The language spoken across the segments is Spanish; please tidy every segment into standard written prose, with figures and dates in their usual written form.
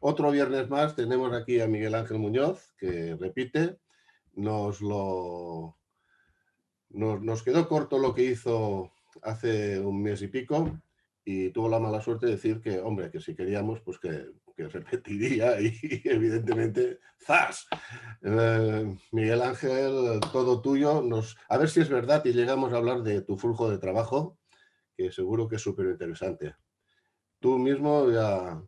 Otro viernes más tenemos aquí a Miguel Ángel Muñoz, que repite. Nos, lo, nos quedó corto lo que hizo hace un mes y pico y tuvo la mala suerte de decir que, hombre, que si queríamos, pues que repetiría y evidentemente, ¡zas! Miguel Ángel, todo tuyo. A ver si es verdad y llegamos a hablar de tu flujo de trabajo, que seguro que es súper interesante. Tú mismo ya...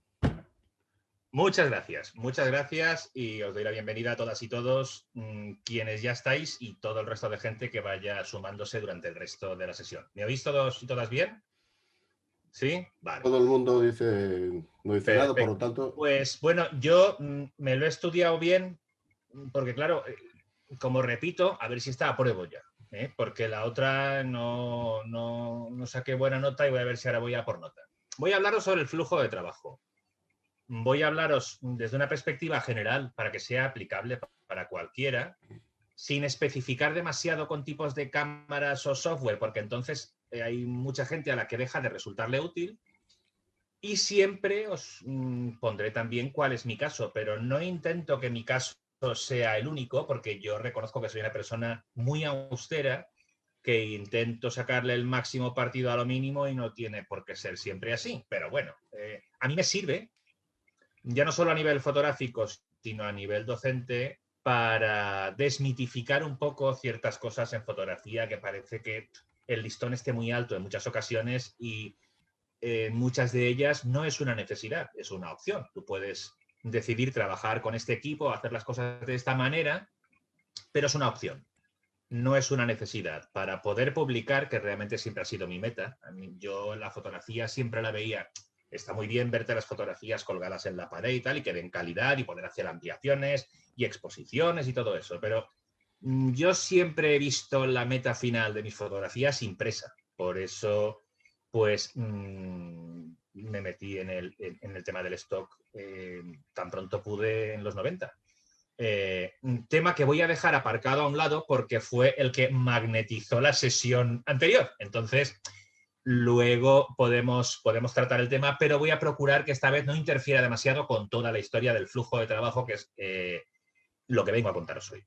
Muchas gracias y os doy la bienvenida a todas y todos quienes ya estáis y todo el resto de gente que vaya sumándose durante el resto de la sesión. ¿Me oís todos y todas bien? ¿Sí? Vale. Todo el mundo dice, no dice nada, por lo Perfecto. tanto... Pues bueno, yo me lo he estudiado bien porque claro, como repito, a ver si está a prueba ya. Porque la otra no saqué buena nota y voy a ver si ahora voy a por nota. Voy a hablaros sobre el flujo de trabajo. Voy a hablaros desde una perspectiva general para que sea aplicable para cualquiera, sin especificar demasiado con tipos de cámaras o software, porque entonces hay mucha gente a la que deja de resultarle útil. Y siempre os pondré también cuál es mi caso, pero no intento que mi caso sea el único, porque yo reconozco que soy una persona muy austera, que intento sacarle el máximo partido a lo mínimo y no tiene por qué ser siempre así. Pero bueno, a mí me sirve, ya no solo a nivel fotográfico, sino a nivel docente, para desmitificar un poco ciertas cosas en fotografía que parece que el listón esté muy alto en muchas ocasiones y muchas de ellas no es una necesidad, es una opción. Tú puedes decidir trabajar con este equipo, hacer las cosas de esta manera, pero es una opción. No es una necesidad. Para poder publicar, que realmente siempre ha sido mi meta, yo la fotografía siempre la veía, está muy bien verte las fotografías colgadas en la pared y tal, y que den calidad y poder hacer ampliaciones y exposiciones y todo eso, pero yo siempre he visto la meta final de mis fotografías impresa. Por eso, pues, me metí en el tema del stock tan pronto pude en los 90. Un tema que voy a dejar aparcado a un lado porque fue el que magnetizó la sesión anterior. Entonces, luego podemos tratar el tema, pero voy a procurar que esta vez no interfiera demasiado con toda la historia del flujo de trabajo, que es lo que vengo a contaros hoy.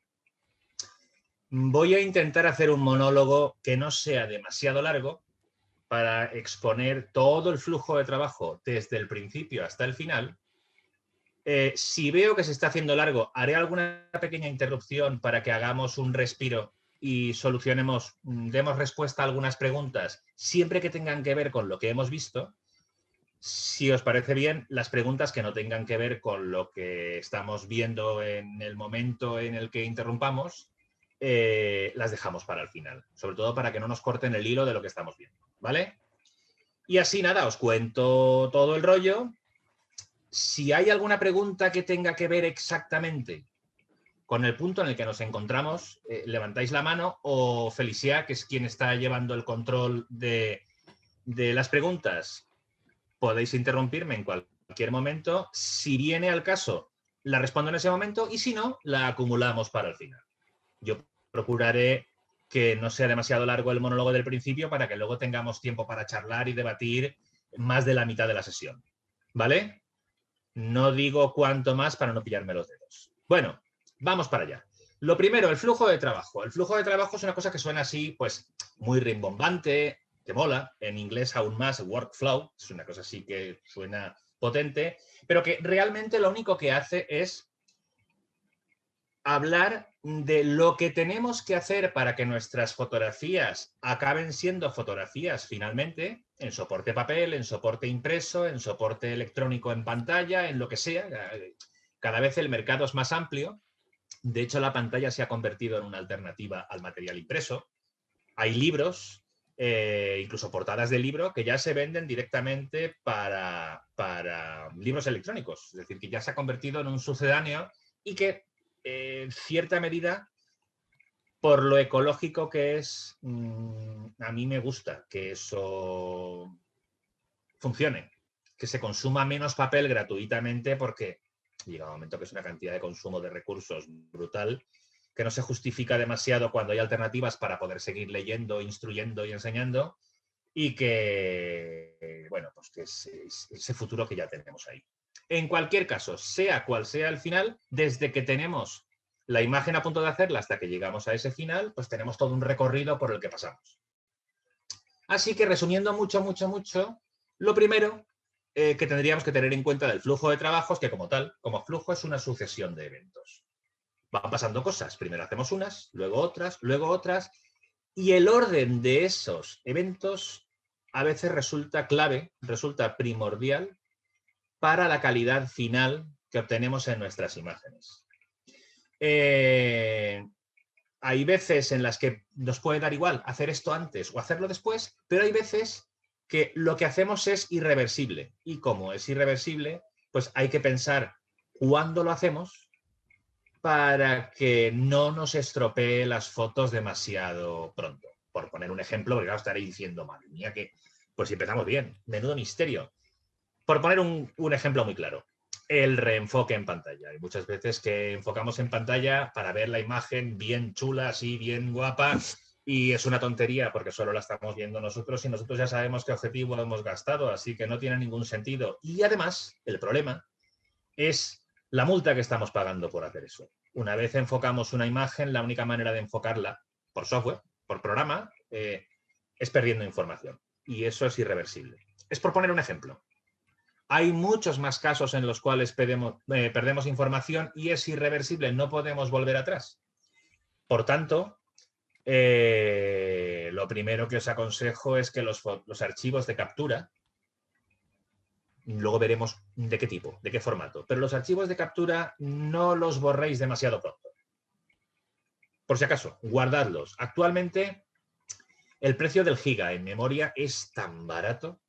Voy a intentar hacer un monólogo que no sea demasiado largo para exponer todo el flujo de trabajo desde el principio hasta el final. Si veo que se está haciendo largo, haré alguna pequeña interrupción para que hagamos un respiro y solucionemos, demos respuesta a algunas preguntas, siempre que tengan que ver con lo que hemos visto. Si os parece bien, las preguntas que no tengan que ver con lo que estamos viendo en el momento en el que interrumpamos, las dejamos para el final, sobre todo para que no nos corten el hilo de lo que estamos viendo, ¿vale? Y así nada, os cuento todo el rollo. Si hay alguna pregunta que tenga que ver exactamente con el punto en el que nos encontramos, levantáis la mano, o Felicia, que es quien está llevando el control de las preguntas, podéis interrumpirme en cualquier momento. Si viene al caso, la respondo en ese momento, y si no, la acumulamos para el final. Yo procuraré que no sea demasiado largo el monólogo del principio para que luego tengamos tiempo para charlar y debatir más de la mitad de la sesión. ¿Vale? No digo cuánto más para no pillarme los dedos. Bueno, vamos para allá. Lo primero, el flujo de trabajo. El flujo de trabajo es una cosa que suena así, pues, muy rimbombante, que mola. En inglés aún más, workflow. Es una cosa así que suena potente, pero que realmente lo único que hace es hablar de lo que tenemos que hacer para que nuestras fotografías acaben siendo fotografías finalmente, en soporte papel, en soporte impreso, en soporte electrónico en pantalla, en lo que sea. Cada vez el mercado es más amplio. De hecho, la pantalla se ha convertido en una alternativa al material impreso. Hay libros, incluso portadas de libro, que ya se venden directamente para libros electrónicos. Es decir, que ya se ha convertido en un sucedáneo y que en cierta medida, por lo ecológico que es, a mí me gusta que eso funcione, que se consuma menos papel gratuitamente, porque llega un momento que es una cantidad de consumo de recursos brutal, que no se justifica demasiado cuando hay alternativas para poder seguir leyendo, instruyendo y enseñando, y que, bueno, pues que es ese futuro que ya tenemos ahí. En cualquier caso, sea cual sea el final, desde que tenemos la imagen a punto de hacerla hasta que llegamos a ese final, pues tenemos todo un recorrido por el que pasamos. Así que, resumiendo mucho, lo primero que tendríamos que tener en cuenta del flujo de trabajo es que, como tal, como flujo es una sucesión de eventos. Van pasando cosas. Primero hacemos unas, luego otras, y el orden de esos eventos a veces resulta clave, resulta primordial para la calidad final que obtenemos en nuestras imágenes. Hay veces en las que nos puede dar igual hacer esto antes o hacerlo después, pero hay veces que lo que hacemos es irreversible. Y como es irreversible, pues hay que pensar cuándo lo hacemos para que no nos estropee las fotos demasiado pronto. Por poner un ejemplo, porque claro, estaré diciendo, madre mía, que pues si empezamos bien, menudo misterio. Por poner un ejemplo muy claro, el reenfoque en pantalla. Hay muchas veces que enfocamos en pantalla para ver la imagen bien chula, así, bien guapa, y es una tontería porque solo la estamos viendo nosotros y nosotros ya sabemos qué objetivo hemos gastado, así que no tiene ningún sentido. Y además, el problema es la multa que estamos pagando por hacer eso. Una vez enfocamos una imagen, la única manera de enfocarla por software, por programa, es perdiendo información. Y eso es irreversible. Es por poner un ejemplo. Hay muchos más casos en los cuales perdemos información y es irreversible, no podemos volver atrás. Por tanto, lo primero que os aconsejo es que los archivos de captura, luego veremos de qué tipo, de qué formato, pero los archivos de captura no los borréis demasiado pronto. Por si acaso, guardadlos. Actualmente, el precio del giga en memoria es tan barato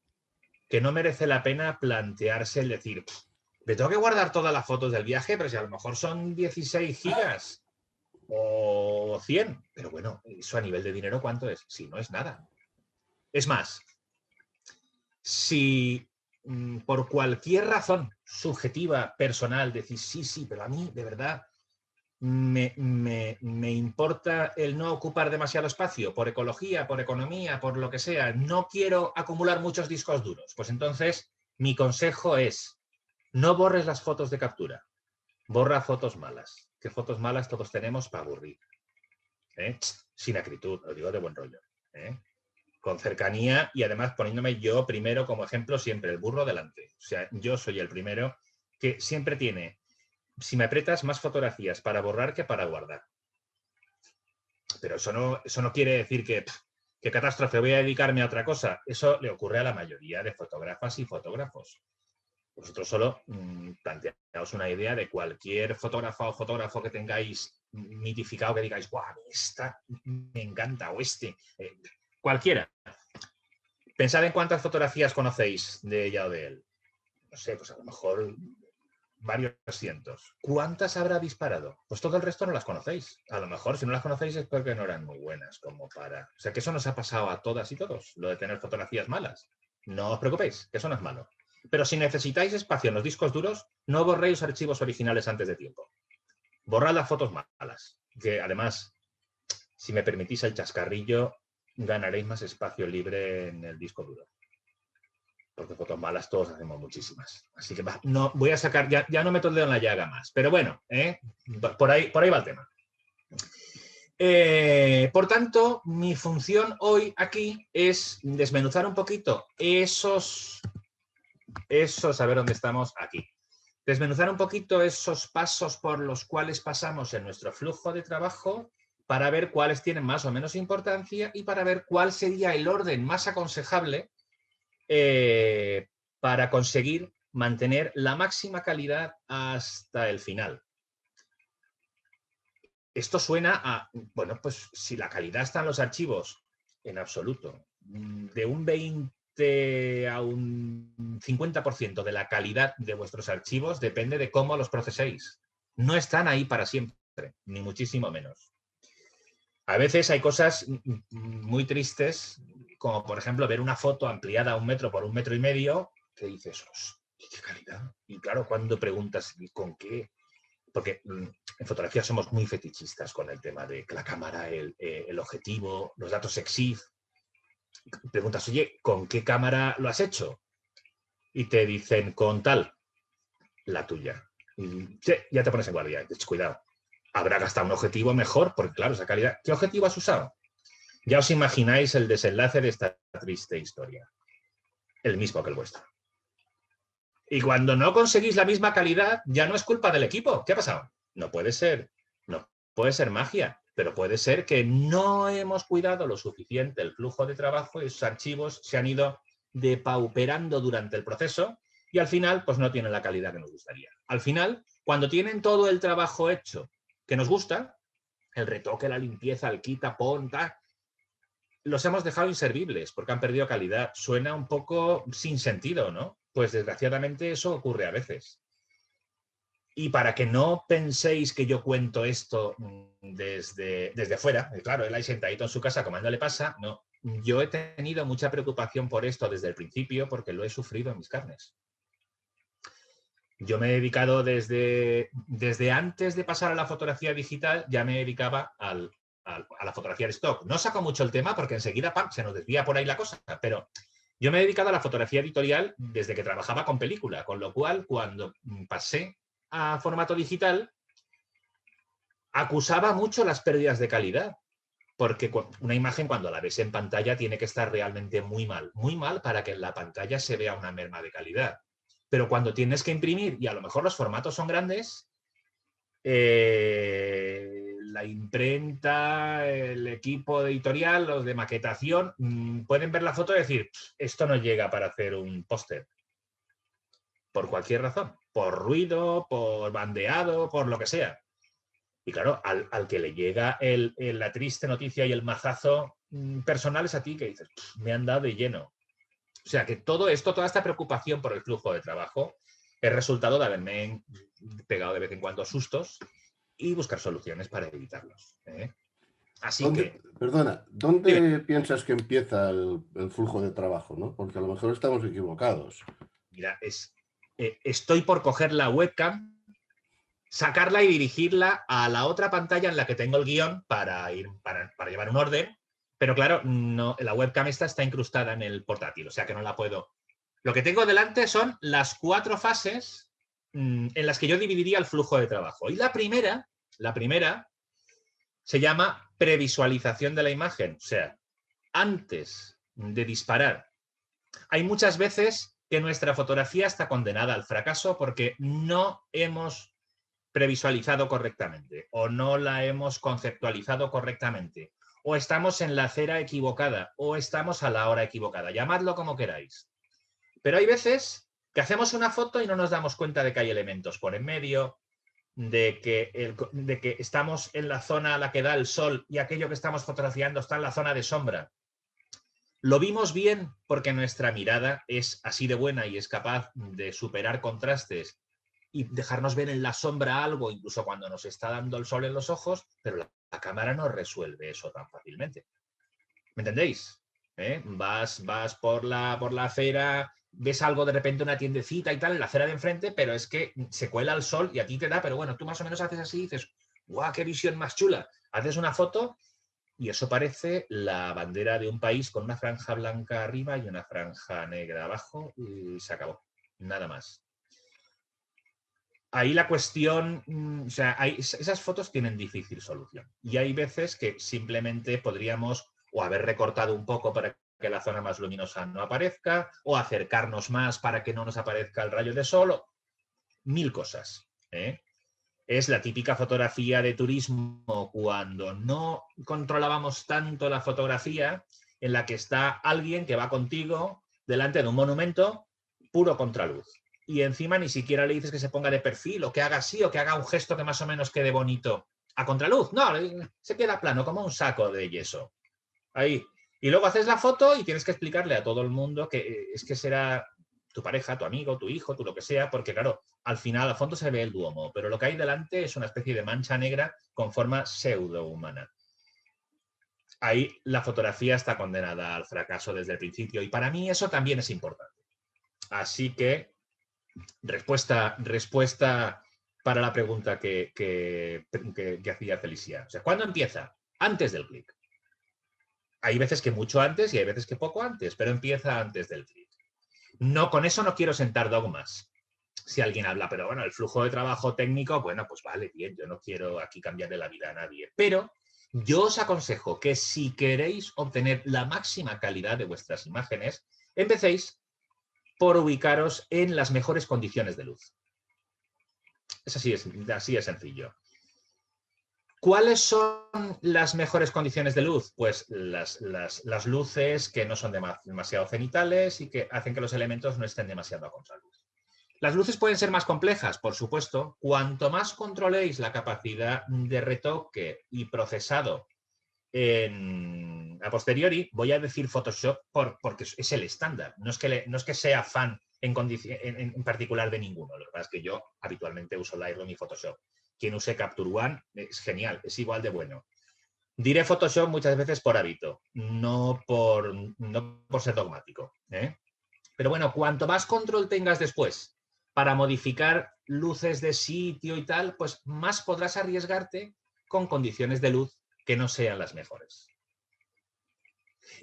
que no merece la pena plantearse el decir, me tengo que guardar todas las fotos del viaje, pero si a lo mejor son 16 gigas o 100. Pero bueno, eso a nivel de dinero, ¿cuánto es? Si no es nada. Es más, si por cualquier razón subjetiva, personal, decís, sí, pero a mí, de verdad, me importa el no ocupar demasiado espacio, por ecología, por economía, por lo que sea, no quiero acumular muchos discos duros, pues entonces mi consejo es, no borres las fotos de captura, borra fotos malas, que fotos malas todos tenemos para aburrir, sin acritud, lo digo de buen rollo, con cercanía y además poniéndome yo primero como ejemplo siempre, el burro delante, o sea, yo soy el primero que siempre tiene, si me aprietas, más fotografías para borrar que para guardar. Pero eso no quiere decir que catástrofe, voy a dedicarme a otra cosa. Eso le ocurre a la mayoría de fotógrafas y fotógrafos. Vosotros solo planteaos una idea de cualquier fotógrafa o fotógrafo que tengáis mitificado, que digáis, ¡guau! Esta me encanta, o cualquiera. Pensad en cuántas fotografías conocéis de ella o de él. No sé, pues a lo mejor varios cientos. ¿Cuántas habrá disparado? Pues todo el resto no las conocéis. A lo mejor, si no las conocéis, es porque no eran muy buenas como para... O sea, que eso nos ha pasado a todas y todos, lo de tener fotografías malas. No os preocupéis, que eso no es malo. Pero si necesitáis espacio en los discos duros, no borréis archivos originales antes de tiempo. Borrad las fotos malas, que además, si me permitís el chascarrillo, ganaréis más espacio libre en el disco duro. Porque fotos malas todos hacemos muchísimas. Así que no, voy a sacar, ya no meto el dedo en la llaga más. Pero bueno, por ahí va el tema. Por tanto, mi función hoy aquí es desmenuzar un poquito esos, a ver dónde estamos, aquí. Desmenuzar un poquito esos pasos por los cuales pasamos en nuestro flujo de trabajo para ver cuáles tienen más o menos importancia y para ver cuál sería el orden más aconsejable para conseguir mantener la máxima calidad hasta el final. Esto suena a, bueno, pues si la calidad está en los archivos, en absoluto, de un 20 a un 50% de la calidad de vuestros archivos depende de cómo los proceséis. No están ahí para siempre, ni muchísimo menos. A veces hay cosas muy tristes, como por ejemplo ver una foto ampliada a 1 metro por 1,5 metros, que dices, ¡qué calidad! Y claro, cuando preguntas, ¿con qué? Porque en fotografía somos muy fetichistas con el tema de la cámara, el objetivo, los datos EXIF. Preguntas, oye, ¿con qué cámara lo has hecho? Y te dicen, con tal. la tuya. Y sí, ya te pones en guardia. Cuidado. Habrá gastado un objetivo mejor, porque claro, esa calidad. ¿Qué objetivo has usado? Ya os imagináis el desenlace de esta triste historia. El mismo que el vuestro. Y cuando no conseguís la misma calidad, ya no es culpa del equipo. ¿Qué ha pasado? No puede ser. No puede ser magia, pero puede ser que no hemos cuidado lo suficiente el flujo de trabajo y esos archivos se han ido depauperando durante el proceso y al final pues no tienen la calidad que nos gustaría. Al final, cuando tienen todo el trabajo hecho que nos gusta, el retoque, la limpieza, el quita, pon, tal, los hemos dejado inservibles porque han perdido calidad. Suena un poco sin sentido, ¿no? Pues desgraciadamente eso ocurre a veces. Y para que no penséis que yo cuento esto desde fuera, claro, él ahí sentadito en su casa, como a él le pasa, no. Yo he tenido mucha preocupación por esto desde el principio porque lo he sufrido en mis carnes. Yo me he dedicado desde antes de pasar a la fotografía digital, ya me dedicaba a la fotografía de stock. No saco mucho el tema porque enseguida ¡pam!, se nos desvía por ahí la cosa, pero yo me he dedicado a la fotografía editorial desde que trabajaba con película, con lo cual cuando pasé a formato digital acusaba mucho las pérdidas de calidad, porque una imagen cuando la ves en pantalla tiene que estar realmente muy mal para que en la pantalla se vea una merma de calidad. Pero cuando tienes que imprimir y a lo mejor los formatos son grandes, la imprenta, el equipo editorial, los de maquetación, pueden ver la foto y decir, esto no llega para hacer un póster. Por cualquier razón, por ruido, por bandeado, por lo que sea. Y claro, al que le llega la triste noticia y el mazazo personal es a ti que dices, me han dado de lleno. O sea que todo esto, toda esta preocupación por el flujo de trabajo es resultado de haberme pegado de vez en cuando sustos y buscar soluciones para evitarlos. Así que... Perdona, Dime. ¿dónde piensas que empieza el flujo de trabajo, ¿no? Porque a lo mejor estamos equivocados. Mira, estoy por coger la webcam, sacarla y dirigirla a la otra pantalla en la que tengo el guión para llevar un orden, pero claro, no, la webcam está incrustada en el portátil, o sea que no la puedo. Lo que tengo delante son las 4 fases en las que yo dividiría el flujo de trabajo. Y la primera se llama previsualización de la imagen, o sea, antes de disparar. Hay muchas veces que nuestra fotografía está condenada al fracaso porque no hemos previsualizado correctamente o no la hemos conceptualizado correctamente o estamos en la acera equivocada o estamos a la hora equivocada, llamadlo como queráis. Pero hay veces que hacemos una foto y no nos damos cuenta de que hay elementos por en medio, de que estamos en la zona a la que da el sol y aquello que estamos fotografiando está en la zona de sombra. Lo vimos bien porque nuestra mirada es así de buena y es capaz de superar contrastes y dejarnos ver en la sombra algo, incluso cuando nos está dando el sol en los ojos, pero la cámara no resuelve eso tan fácilmente. ¿Me entendéis? Vas por la acera, ves algo de repente, una tiendecita y tal, en la acera de enfrente, pero es que se cuela el sol y a ti te da, pero bueno, tú más o menos haces así y dices, ¡guau, qué visión más chula! Haces una foto y eso parece la bandera de un país con una franja blanca arriba y una franja negra abajo y se acabó. Nada más. Ahí la cuestión, o sea, esas fotos tienen difícil solución. Y hay veces que simplemente podríamos o haber recortado un poco para que la zona más luminosa no aparezca, o acercarnos más para que no nos aparezca el rayo de sol, o 1000 cosas. Es la típica fotografía de turismo cuando no controlábamos tanto la fotografía, en la que está alguien que va contigo delante de un monumento puro contraluz. Y encima ni siquiera le dices que se ponga de perfil o que haga así o que haga un gesto que más o menos quede bonito a contraluz. No, se queda plano como un saco de yeso. Ahí. Y luego haces la foto y tienes que explicarle a todo el mundo que es que será tu pareja, tu amigo, tu hijo, tú lo que sea, porque claro, al final al fondo se ve el Duomo, pero lo que hay delante es una especie de mancha negra con forma pseudo-humana. Ahí la fotografía está condenada al fracaso desde el principio y para mí eso también es importante. Así que respuesta para la pregunta que hacía Felicia. O sea, ¿cuándo empieza? Antes del clic. Hay veces que mucho antes y hay veces que poco antes, pero empieza antes del clic. No, con eso no quiero sentar dogmas. si alguien habla, pero bueno, el flujo de trabajo técnico, bueno, pues vale, bien, yo no quiero aquí cambiarle la vida a nadie. Pero yo os aconsejo que si queréis obtener la máxima calidad de vuestras imágenes, empecéis por ubicaros en las mejores condiciones de luz. Es así es sencillo. ¿Cuáles son las mejores condiciones de luz? Pues las luces que no son demasiado cenitales y que hacen que los elementos no estén demasiado a contraluz. Las luces pueden ser más complejas, por supuesto. Cuanto más controléis la capacidad de retoque y procesado a posteriori, voy a decir Photoshop porque es el estándar. No es que sea fan en particular de ninguno. Lo que pasa es que yo habitualmente uso Lightroom y Photoshop. Quien use Capture One es genial, es igual de bueno. Diré Photoshop muchas veces por hábito, no por ser dogmático, ¿eh? Pero bueno, cuanto más control tengas después para modificar luces de sitio y tal, pues más podrás arriesgarte con condiciones de luz que no sean las mejores.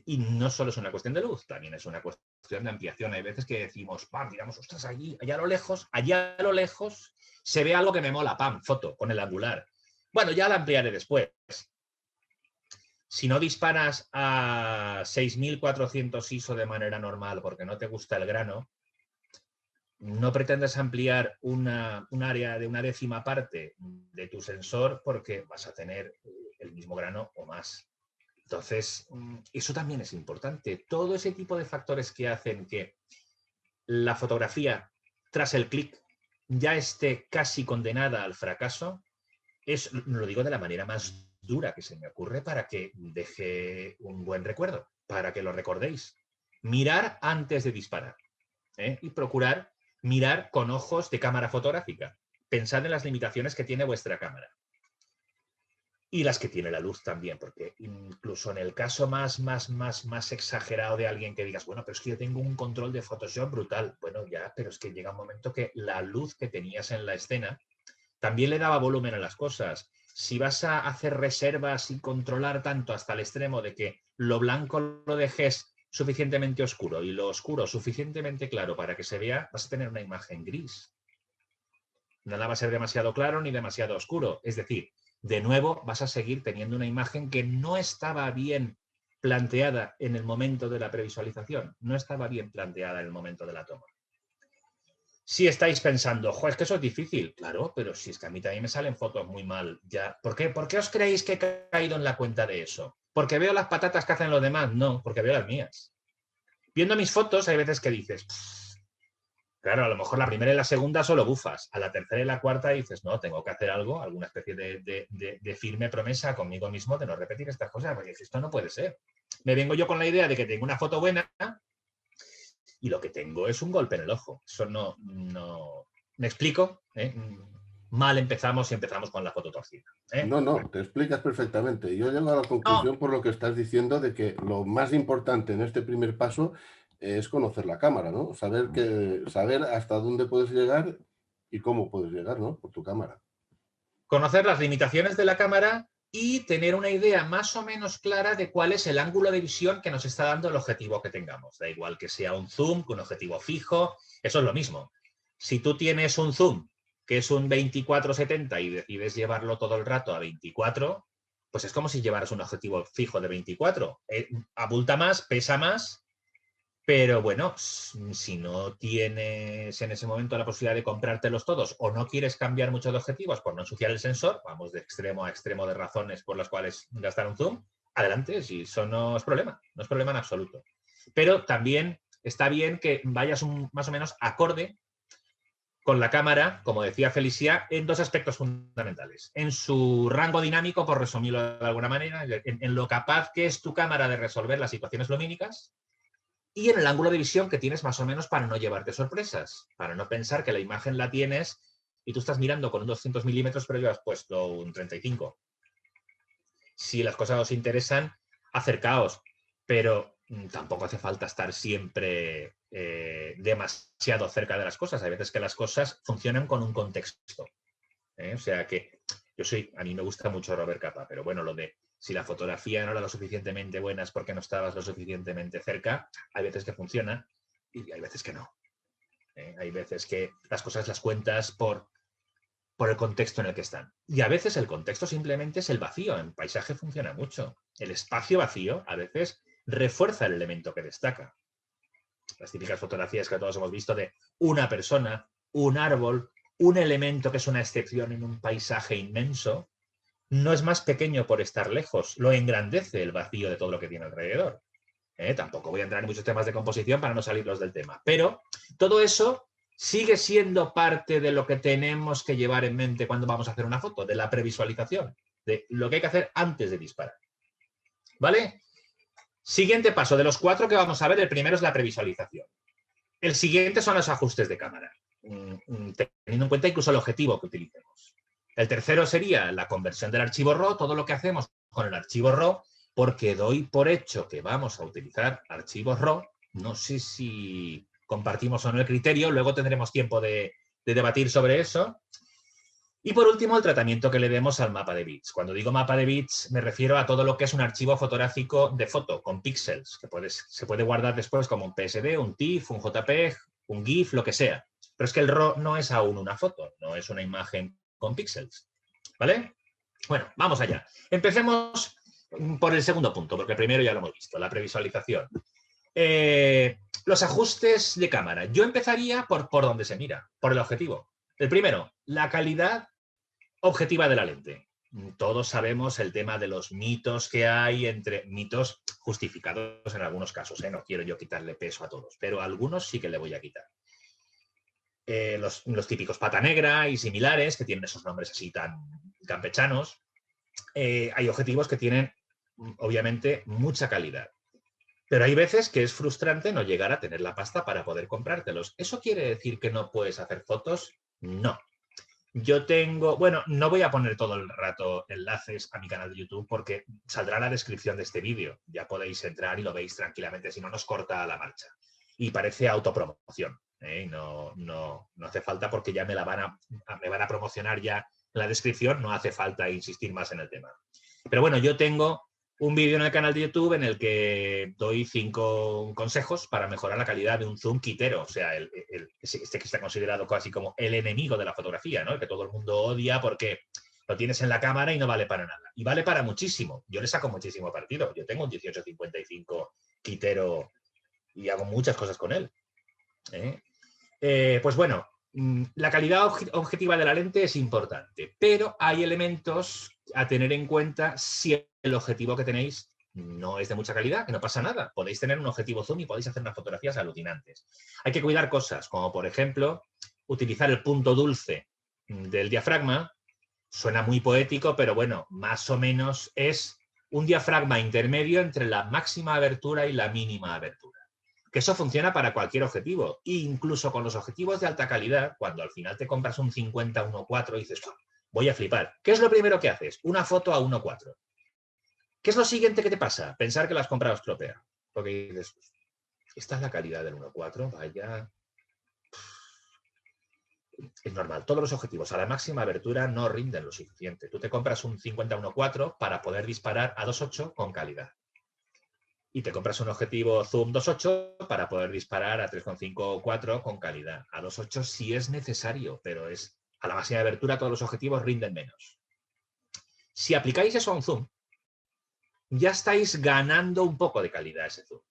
Y no solo es una cuestión de luz, también es una cuestión de ampliación. Hay veces que decimos, pam, miramos, ostras, allá a lo lejos, se ve algo que me mola, pam, foto con el angular. Bueno, ya la ampliaré después. Si no disparas a 6400 ISO de manera normal porque no te gusta el grano, no pretendas ampliar un área de una décima parte de tu sensor porque vas a tener el mismo grano o más. Entonces, eso también es importante. Todo ese tipo de factores que hacen que la fotografía, tras el clic, ya esté casi condenada al fracaso, lo digo de la manera más dura que se me ocurre para que deje un buen recuerdo, para que lo recordéis. Mirar antes de disparar, ¿eh? Y procurar mirar con ojos de cámara fotográfica. Pensad en las limitaciones que tiene vuestra cámara. Y las que tiene la luz también, porque incluso en el caso más exagerado de alguien que digas, bueno, pero es que yo tengo un control de Photoshop brutal. Bueno, ya, pero es que llega un momento que la luz que tenías en la escena también le daba volumen a las cosas. Si vas a hacer reservas y controlar tanto hasta el extremo de que lo blanco lo dejes suficientemente oscuro y lo oscuro suficientemente claro para que se vea, vas a tener una imagen gris. Nada va a ser demasiado claro ni demasiado oscuro. Es decir, de nuevo vas a seguir teniendo una imagen que no estaba bien planteada en el momento de la previsualización, no estaba bien planteada en el momento de la toma. Si estáis pensando, jo, es que eso es difícil, claro, pero si es que a mí también me salen fotos muy mal ya. ¿Por qué os creéis que he caído en la cuenta de eso? ¿Porque veo las patatas que hacen los demás? No, porque veo las mías. Viendo mis fotos hay veces que dices, claro, a lo mejor la primera y la segunda solo bufas. A la tercera y la cuarta dices, no, tengo que hacer algo, alguna especie de firme promesa conmigo mismo de no repetir estas cosas, porque esto no puede ser. Me vengo yo con la idea de que tengo una foto buena y lo que tengo es un golpe en el ojo. Eso no... ¿Me explico? Mal empezamos y empezamos con la foto torcida. No, te explicas perfectamente. Yo llego a la conclusión por lo que estás diciendo de que lo más importante en este primer paso es conocer la cámara, ¿no? Saber hasta dónde puedes llegar y cómo puedes llegar, ¿no? Por tu cámara. Conocer las limitaciones de la cámara y tener una idea más o menos clara de cuál es el ángulo de visión que nos está dando el objetivo que tengamos. Da igual que sea un zoom, que un objetivo fijo, eso es lo mismo. Si tú tienes un zoom que es un 24-70 y decides llevarlo todo el rato a 24, pues es como si llevaras un objetivo fijo de 24. Abulta más, pesa más, pero bueno, si no tienes en ese momento la posibilidad de comprártelos todos o no quieres cambiar mucho de objetivos por no ensuciar el sensor, vamos de extremo a extremo de razones por las cuales gastar un zoom, adelante, si eso no es problema en absoluto. Pero también está bien que vayas más o menos acorde con la cámara, como decía Felicia, en dos aspectos fundamentales. En su rango dinámico, por resumirlo de alguna manera, en lo capaz que es tu cámara de resolver las situaciones lumínicas, y en el ángulo de visión que tienes más o menos para no llevarte sorpresas, para no pensar que la imagen la tienes y tú estás mirando con un 200 milímetros pero yo has puesto un 35. Si las cosas os interesan, acercaos, pero tampoco hace falta estar siempre demasiado cerca de las cosas. Hay veces que las cosas funcionan con un contexto. O sea que a mí me gusta mucho Robert Capa, pero bueno, lo de si la fotografía no era lo suficientemente buena es porque no estabas lo suficientemente cerca, hay veces que funciona y hay veces que no. Hay veces que las cosas las cuentas por el contexto en el que están. Y a veces el contexto simplemente es el vacío. En paisaje funciona mucho. El espacio vacío a veces refuerza el elemento que destaca. Las típicas fotografías que todos hemos visto de una persona, un árbol, un elemento que es una excepción en un paisaje inmenso, no es más pequeño por estar lejos, lo engrandece el vacío de todo lo que tiene alrededor. Tampoco voy a entrar en muchos temas de composición para no salirlos del tema, pero todo eso sigue siendo parte de lo que tenemos que llevar en mente cuando vamos a hacer una foto, de la previsualización, de lo que hay que hacer antes de disparar. ¿Vale? Siguiente paso, de los 4 que vamos a ver, el primero es la previsualización. El siguiente son los ajustes de cámara, teniendo en cuenta incluso el objetivo que utilicemos. El tercero sería la conversión del archivo RAW, todo lo que hacemos con el archivo RAW, porque doy por hecho que vamos a utilizar archivos RAW. No sé si compartimos o no el criterio, luego tendremos tiempo de debatir sobre eso. Y por último, el tratamiento que le demos al mapa de bits. Cuando digo mapa de bits, me refiero a todo lo que es un archivo fotográfico de foto, con píxeles, que se puede guardar después como un PSD, un TIFF, un JPEG, un GIF, lo que sea. Pero es que el RAW no es aún una foto, no es una imagen con píxeles. ¿Vale? Bueno, vamos allá. Empecemos por el segundo punto, porque primero ya lo hemos visto, la previsualización. Los ajustes de cámara. Yo empezaría por donde se mira, por el objetivo. El primero, la calidad objetiva de la lente. Todos sabemos el tema de los mitos que hay, entre mitos justificados en algunos casos. No quiero yo quitarle peso a todos, pero a algunos sí que le voy a quitar. Los típicos pata negra y similares, que tienen esos nombres así tan campechanos. Hay objetivos que tienen, obviamente, mucha calidad. Pero hay veces que es frustrante no llegar a tener la pasta para poder comprártelos. ¿Eso quiere decir que no puedes hacer fotos? No. Yo tengo, bueno, no voy a poner todo el rato enlaces a mi canal de YouTube porque saldrá la descripción de este vídeo. Ya podéis entrar y lo veis tranquilamente, si no nos corta la marcha. Y parece autopromoción. No hace falta porque ya me van a promocionar ya en la descripción, no hace falta insistir más en el tema. Pero bueno, yo tengo un vídeo en el canal de YouTube en el que doy 5 consejos para mejorar la calidad de un zoom quitero, o sea, este que está considerado casi como el enemigo de la fotografía, ¿no? El que todo el mundo odia porque lo tienes en la cámara y no vale para nada. Y vale para muchísimo. Yo le saco muchísimo partido. Yo tengo un 18-55 quitero y hago muchas cosas con él. Pues bueno, la calidad objetiva de la lente es importante, pero hay elementos a tener en cuenta si el objetivo que tenéis no es de mucha calidad, que no pasa nada. Podéis tener un objetivo zoom y podéis hacer unas fotografías alucinantes. Hay que cuidar cosas, como por ejemplo, utilizar el punto dulce del diafragma. Suena muy poético, pero bueno, más o menos es un diafragma intermedio entre la máxima abertura y la mínima abertura. Que eso funciona para cualquier objetivo, incluso con los objetivos de alta calidad, cuando al final te compras un 50-1.4 y dices, voy a flipar. ¿Qué es lo primero que haces? Una foto a 1.4. ¿Qué es lo siguiente que te pasa? Pensar que la has comprado estropeada. Porque dices, esta es la calidad del 1.4, vaya. Es normal, todos los objetivos a la máxima abertura no rinden lo suficiente. Tú te compras un 50-1.4 para poder disparar a 2.8 con calidad. Y te compras un objetivo zoom 2.8 para poder disparar a 3.5 o 4 con calidad. A 2.8 sí es necesario, pero es a la máxima abertura todos los objetivos rinden menos. Si aplicáis eso a un zoom, ya estáis ganando un poco de calidad a ese zoom.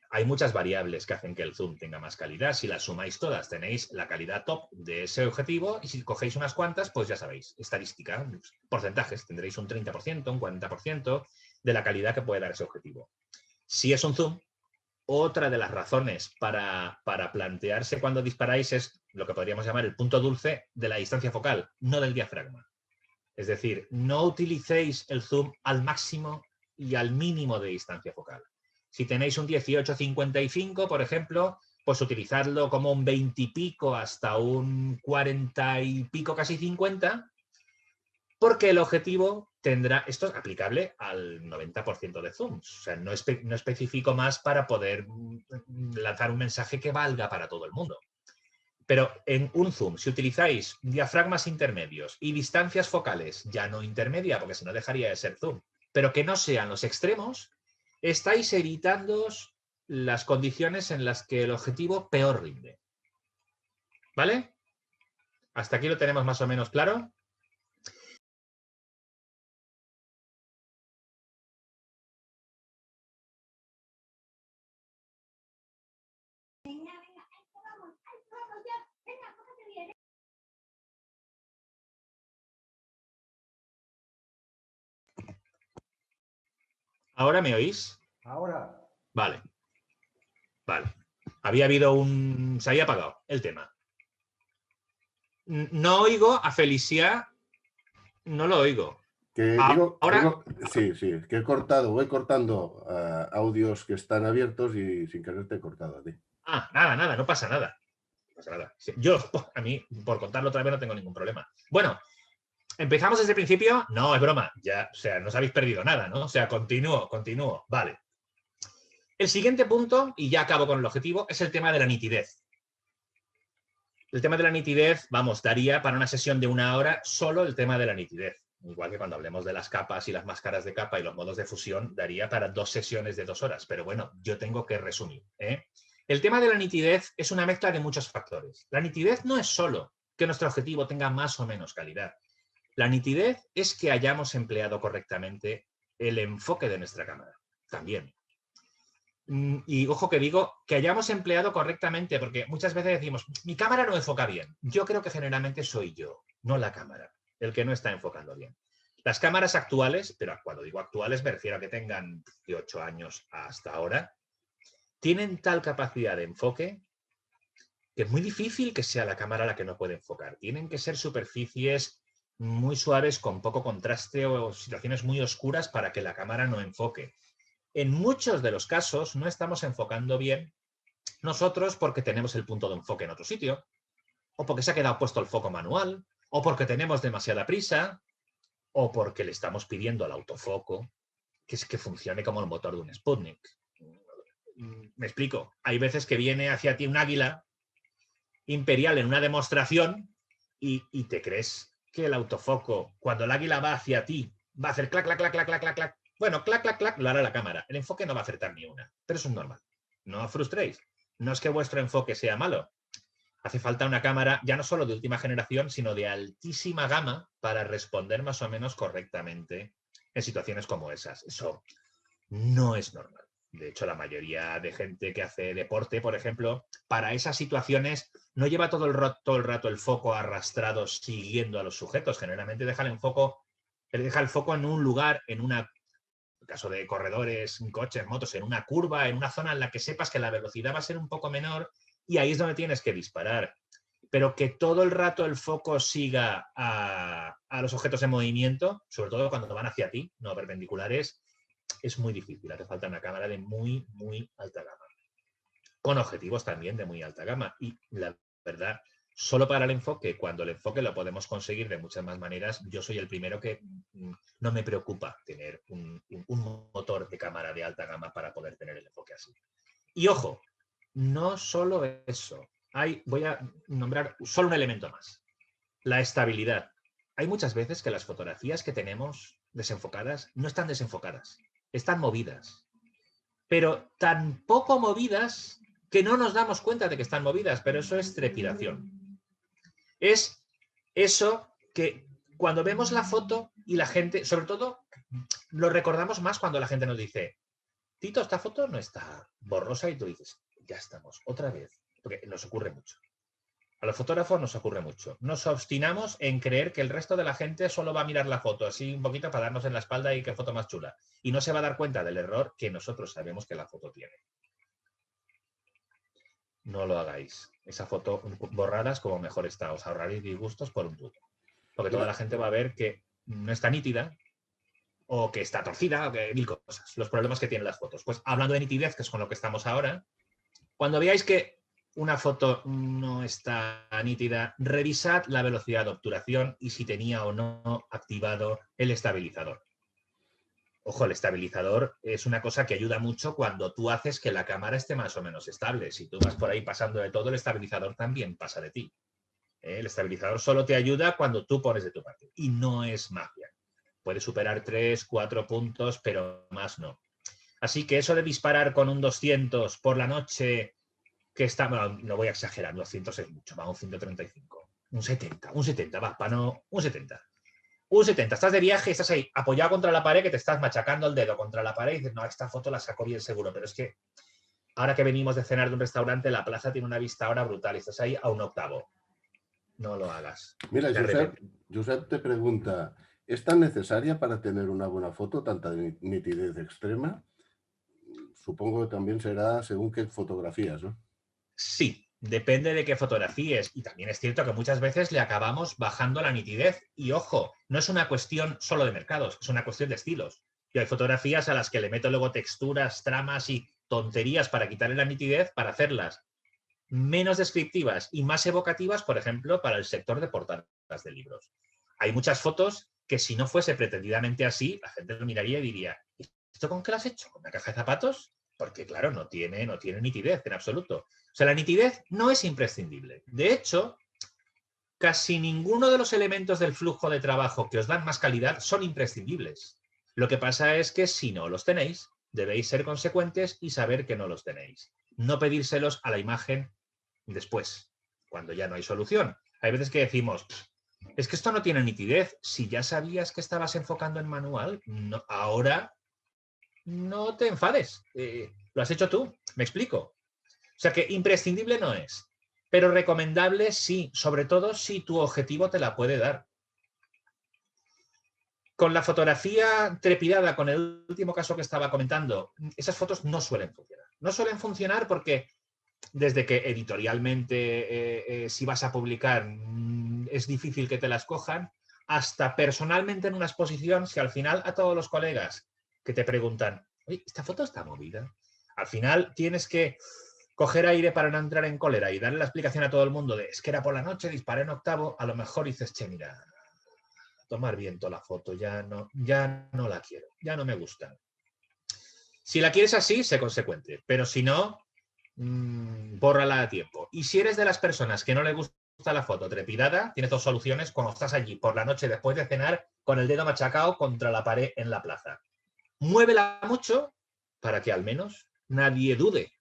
Hay muchas variables que hacen que el zoom tenga más calidad. Si las sumáis todas, tenéis la calidad top de ese objetivo y si cogéis unas cuantas, pues ya sabéis, estadística, porcentajes, tendréis un 30%, un 40% de la calidad que puede dar ese objetivo. Si es un zoom, otra de las razones para plantearse cuando disparáis es lo que podríamos llamar el punto dulce de la distancia focal, no del diafragma. Es decir, no utilicéis el zoom al máximo y al mínimo de distancia focal. Si tenéis un 18-55, por ejemplo, pues utilizadlo como un 20 y pico hasta un 40 y pico, casi 50, porque el objetivo tendrá, esto es aplicable al 90% de zooms, o sea, no especifico más para poder lanzar un mensaje que valga para todo el mundo. Pero en un zoom, si utilizáis diafragmas intermedios y distancias focales, ya no intermedia, porque si no dejaría de ser zoom, pero que no sean los extremos, estáis evitando las condiciones en las que el objetivo peor rinde. ¿Vale? ¿Hasta aquí lo tenemos más o menos claro? ¿Ahora me oís? Ahora. Vale. Vale. Había habido un... Se había apagado el tema. No oigo a Felicia. No lo oigo. Ahora... sí, que voy cortando audios que están abiertos y sin querer te he cortado a ti. Nada, no pasa nada. No pasa nada. Yo, a mí, por contarlo otra vez no tengo ningún problema. Bueno, ¿empezamos desde el principio? No, es broma. Ya, o sea, no os habéis perdido nada, ¿no? O sea, continúo. Vale. El siguiente punto, y ya acabo con el objetivo, es el tema de la nitidez. El tema de la nitidez, vamos, daría para una sesión de 1 hora solo el tema de la nitidez. Igual que cuando hablemos de las capas y las máscaras de capa y los modos de fusión, daría para 2 sesiones de 2 horas. Pero bueno, yo tengo que resumir. El tema de la nitidez es una mezcla de muchos factores. La nitidez no es solo que nuestro objetivo tenga más o menos calidad. La nitidez es que hayamos empleado correctamente el enfoque de nuestra cámara. También. Y ojo que digo que hayamos empleado correctamente, porque muchas veces decimos, mi cámara no enfoca bien. Yo creo que generalmente soy yo, no la cámara, el que no está enfocando bien. Las cámaras actuales, pero cuando digo actuales me refiero a que tengan 18 años hasta ahora, tienen tal capacidad de enfoque que es muy difícil que sea la cámara la que no puede enfocar. Tienen que ser superficies muy suaves, con poco contraste o situaciones muy oscuras para que la cámara no enfoque. En muchos de los casos no estamos enfocando bien nosotros porque tenemos el punto de enfoque en otro sitio, o porque se ha quedado puesto el foco manual, o porque tenemos demasiada prisa, o porque le estamos pidiendo al autofoco que funcione como el motor de un Sputnik. Me explico. Hay veces que viene hacia ti un águila imperial en una demostración y te crees que el autofoco, cuando el águila va hacia ti, va a hacer clac, clac, clac, clac, clac, clac, clac. Bueno, clac, clac, clac, lo hará la cámara. El enfoque no va a acertar ni una, pero eso es normal. No os frustréis. No es que vuestro enfoque sea malo. Hace falta una cámara ya no solo de última generación, sino de altísima gama para responder más o menos correctamente en situaciones como esas. Eso no es normal. De hecho, la mayoría de gente que hace deporte, por ejemplo, para esas situaciones no lleva todo el rato el foco arrastrado siguiendo a los sujetos. Generalmente deja el foco en un lugar, en el caso de corredores, coches, motos, en una curva, en una zona en la que sepas que la velocidad va a ser un poco menor y ahí es donde tienes que disparar. Pero que todo el rato el foco siga a los objetos en movimiento, sobre todo cuando van hacia ti, no perpendiculares, es muy difícil. Hace falta una cámara de muy, muy alta gama. Con objetivos también de muy alta gama. Y la verdad, solo para el enfoque, cuando el enfoque lo podemos conseguir de muchas más maneras, yo soy el primero que no me preocupa tener un motor de cámara de alta gama para poder tener el enfoque así. Y ojo, no solo eso. Voy a nombrar solo un elemento más. La estabilidad. Hay muchas veces que las fotografías que tenemos desenfocadas no están desenfocadas, están movidas. Pero tan poco movidas que no nos damos cuenta de que están movidas, pero eso es trepidación. Es eso que cuando vemos la foto y la gente, sobre todo, lo recordamos más cuando la gente nos dice, Tito, esta foto no está borrosa, y tú dices, ya estamos, otra vez, porque nos ocurre mucho. A los fotógrafos nos ocurre mucho. Nos obstinamos en creer que el resto de la gente solo va a mirar la foto así un poquito para darnos en la espalda y qué foto más chula. Y no se va a dar cuenta del error que nosotros sabemos que la foto tiene. No lo hagáis. Esa foto borradas como mejor está. Os ahorraréis disgustos por un tubo. Porque toda la gente va a ver que no está nítida o que está torcida o que mil cosas. Los problemas que tienen las fotos. Pues hablando de nitidez, que es con lo que estamos ahora, cuando veáis que una foto no está nítida, revisad la velocidad de obturación y si tenía o no activado el estabilizador. Ojo, el estabilizador es una cosa que ayuda mucho cuando tú haces que la cámara esté más o menos estable. Si tú vas por ahí pasando de todo, el estabilizador también pasa de ti. El estabilizador solo te ayuda cuando tú pones de tu parte. Y no es magia. Puede superar 3, 4 puntos, pero más no. Así que eso de disparar con un 200 por la noche que está, bueno, no voy a exagerar, 200 es mucho, va, un 135, un 70, va, para no, un 70. Un 70, estás de viaje, estás ahí apoyado contra la pared, que te estás machacando el dedo contra la pared y dices, no, esta foto la saco bien seguro, pero es que ahora que venimos de cenar de un restaurante, la plaza tiene una vista ahora brutal y estás ahí a un octavo. No lo hagas. Mira, Josep te pregunta, ¿es tan necesaria para tener una buena foto tanta nitidez extrema? Supongo que también será según qué fotografías, ¿no? Sí, depende de qué fotografíes. Y también es cierto que muchas veces le acabamos bajando la nitidez. Y ojo, no es una cuestión solo de mercados, es una cuestión de estilos. Y hay fotografías a las que le meto luego texturas, tramas y tonterías para quitarle la nitidez, para hacerlas menos descriptivas y más evocativas, por ejemplo, para el sector de portadas de libros. Hay muchas fotos que si no fuese pretendidamente así, la gente lo miraría y diría, ¿esto con qué lo has hecho? ¿Con una caja de zapatos? Porque claro, no tiene nitidez en absoluto. O sea, la nitidez no es imprescindible. De hecho, casi ninguno de los elementos del flujo de trabajo que os dan más calidad son imprescindibles. Lo que pasa es que si no los tenéis, debéis ser consecuentes y saber que no los tenéis. No pedírselos a la imagen después, cuando ya no hay solución. Hay veces que decimos, es que esto no tiene nitidez. Si ya sabías que estabas enfocando en manual, no, ahora no te enfades. Lo has hecho tú, me explico. O sea que imprescindible no es, pero recomendable sí, sobre todo si tu objetivo te la puede dar. Con la fotografía trepidada, con el último caso que estaba comentando, esas fotos no suelen funcionar. No suelen funcionar porque desde que editorialmente, si vas a publicar, es difícil que te las cojan, hasta personalmente en una exposición, si al final a todos los colegas que te preguntan, oye, ¿esta foto está movida? Al final tienes que coger aire para no entrar en cólera y darle la explicación a todo el mundo de, es que era por la noche, disparé en octavo, a lo mejor dices, che, mira, tomar viento la foto, ya no la quiero, ya no me gusta. Si la quieres así, sé consecuente, pero si no, bórrala a tiempo. Y si eres de las personas que no le gusta la foto trepidada, tienes dos soluciones cuando estás allí por la noche después de cenar con el dedo machacado contra la pared en la plaza. Muévela mucho para que al menos nadie dude.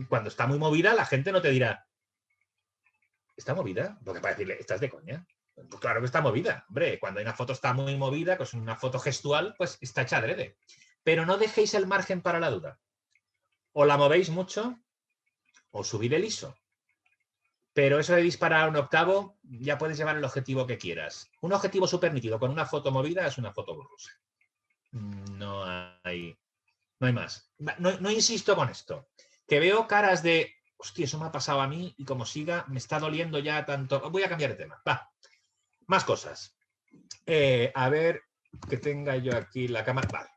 Cuando está muy movida, la gente no te dirá, ¿está movida? Porque para decirle, ¿estás de coña? Pues claro que está movida. Hombre, cuando una foto está muy movida, pues una foto gestual, pues está hecha adrede. Pero no dejéis el margen para la duda. O la movéis mucho o subid el ISO. Pero eso de disparar a un octavo, ya puedes llevar el objetivo que quieras. Un objetivo súper nítido con una foto movida es una foto borrosa. No hay más. No insisto con esto. Que veo caras de, hostia, eso me ha pasado a mí y como siga, me está doliendo ya tanto. Voy a cambiar de tema. Va, más cosas. A ver, que tenga yo aquí la cámara. Vale.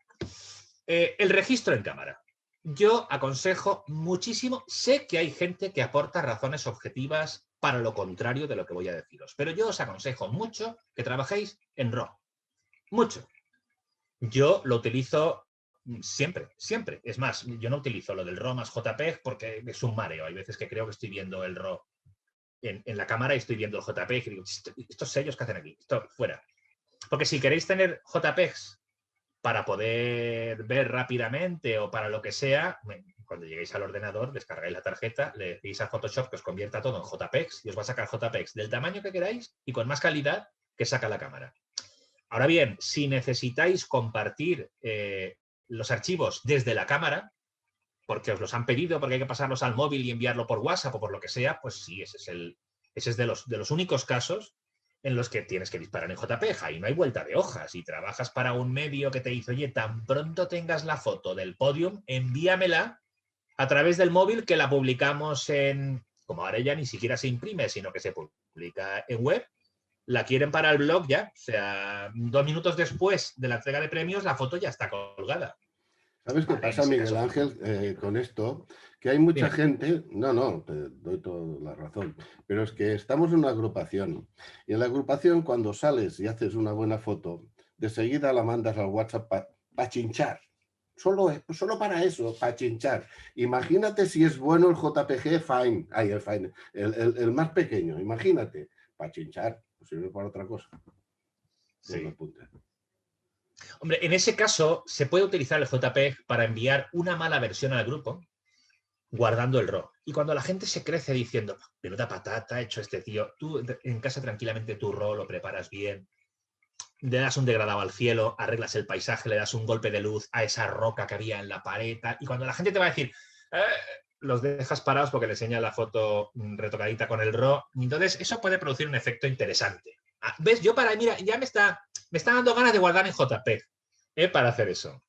El registro en cámara. Yo aconsejo muchísimo, sé que hay gente que aporta razones objetivas para lo contrario de lo que voy a deciros, pero yo os aconsejo mucho que trabajéis en RAW. Mucho. Yo lo utilizo siempre. Es más, yo no utilizo lo del RAW más JPEG porque es un mareo. Hay veces que creo que estoy viendo el RAW en la cámara y estoy viendo el JPEG y digo, estos sellos que hacen aquí, esto fuera. Porque si queréis tener JPEGs para poder ver rápidamente o para lo que sea, cuando lleguéis al ordenador, descargáis la tarjeta, le decís a Photoshop que os convierta todo en JPEGs y os va a sacar JPEGs del tamaño que queráis y con más calidad que saca la cámara. Ahora bien, si necesitáis compartir los archivos desde la cámara, porque os los han pedido, porque hay que pasarlos al móvil y enviarlo por WhatsApp o por lo que sea, pues sí, ese es de los únicos casos en los que tienes que disparar en JPEG y no hay vuelta de hoja. Si trabajas para un medio que te dice, oye, tan pronto tengas la foto del podium, envíamela a través del móvil que la publicamos como ahora ya ni siquiera se imprime, sino que se publica en web, la quieren para el blog ya, o sea, 2 minutos después de la entrega de premios, la foto ya está colgada. ¿Sabes qué pasa, Miguel Ángel, con esto? Que hay mucha gente, no, te doy toda la razón, pero es que estamos en una agrupación y en la agrupación cuando sales y haces una buena foto, de seguida la mandas al WhatsApp para chinchar. Solo para eso, para chinchar. Imagínate si es bueno el JPG Fine, el más pequeño, imagínate, para chinchar, no sirve para otra cosa. Sí. Hombre, en ese caso se puede utilizar el JPEG para enviar una mala versión al grupo guardando el RAW. Y cuando la gente se crece diciendo, menuda patata ha hecho este tío, tú en casa tranquilamente tu RAW lo preparas bien, le das un degradado al cielo, arreglas el paisaje, le das un golpe de luz a esa roca que había en la pared, y cuando la gente te va a decir, los dejas parados porque le enseña la foto retocadita con el RAW, y entonces eso puede producir un efecto interesante. ¿Ves? Mira, ya me está dando ganas de guardar en JPEG para hacer eso.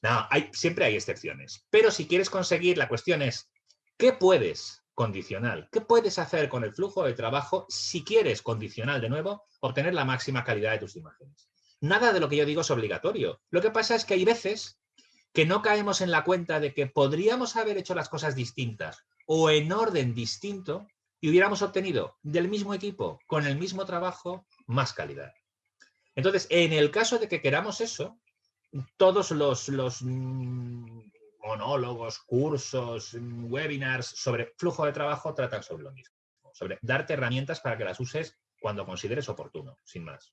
No, siempre hay excepciones, pero si quieres conseguir, la cuestión es, ¿qué puedes condicional? ¿Qué puedes hacer con el flujo de trabajo si quieres, condicional de nuevo, obtener la máxima calidad de tus imágenes? Nada de lo que yo digo es obligatorio. Lo que pasa es que hay veces que no caemos en la cuenta de que podríamos haber hecho las cosas distintas o en orden distinto y hubiéramos obtenido del mismo equipo, con el mismo trabajo, más calidad. Entonces, en el caso de que queramos eso, todos los monólogos, cursos, webinars sobre flujo de trabajo tratan sobre lo mismo, sobre darte herramientas para que las uses cuando consideres oportuno, sin más.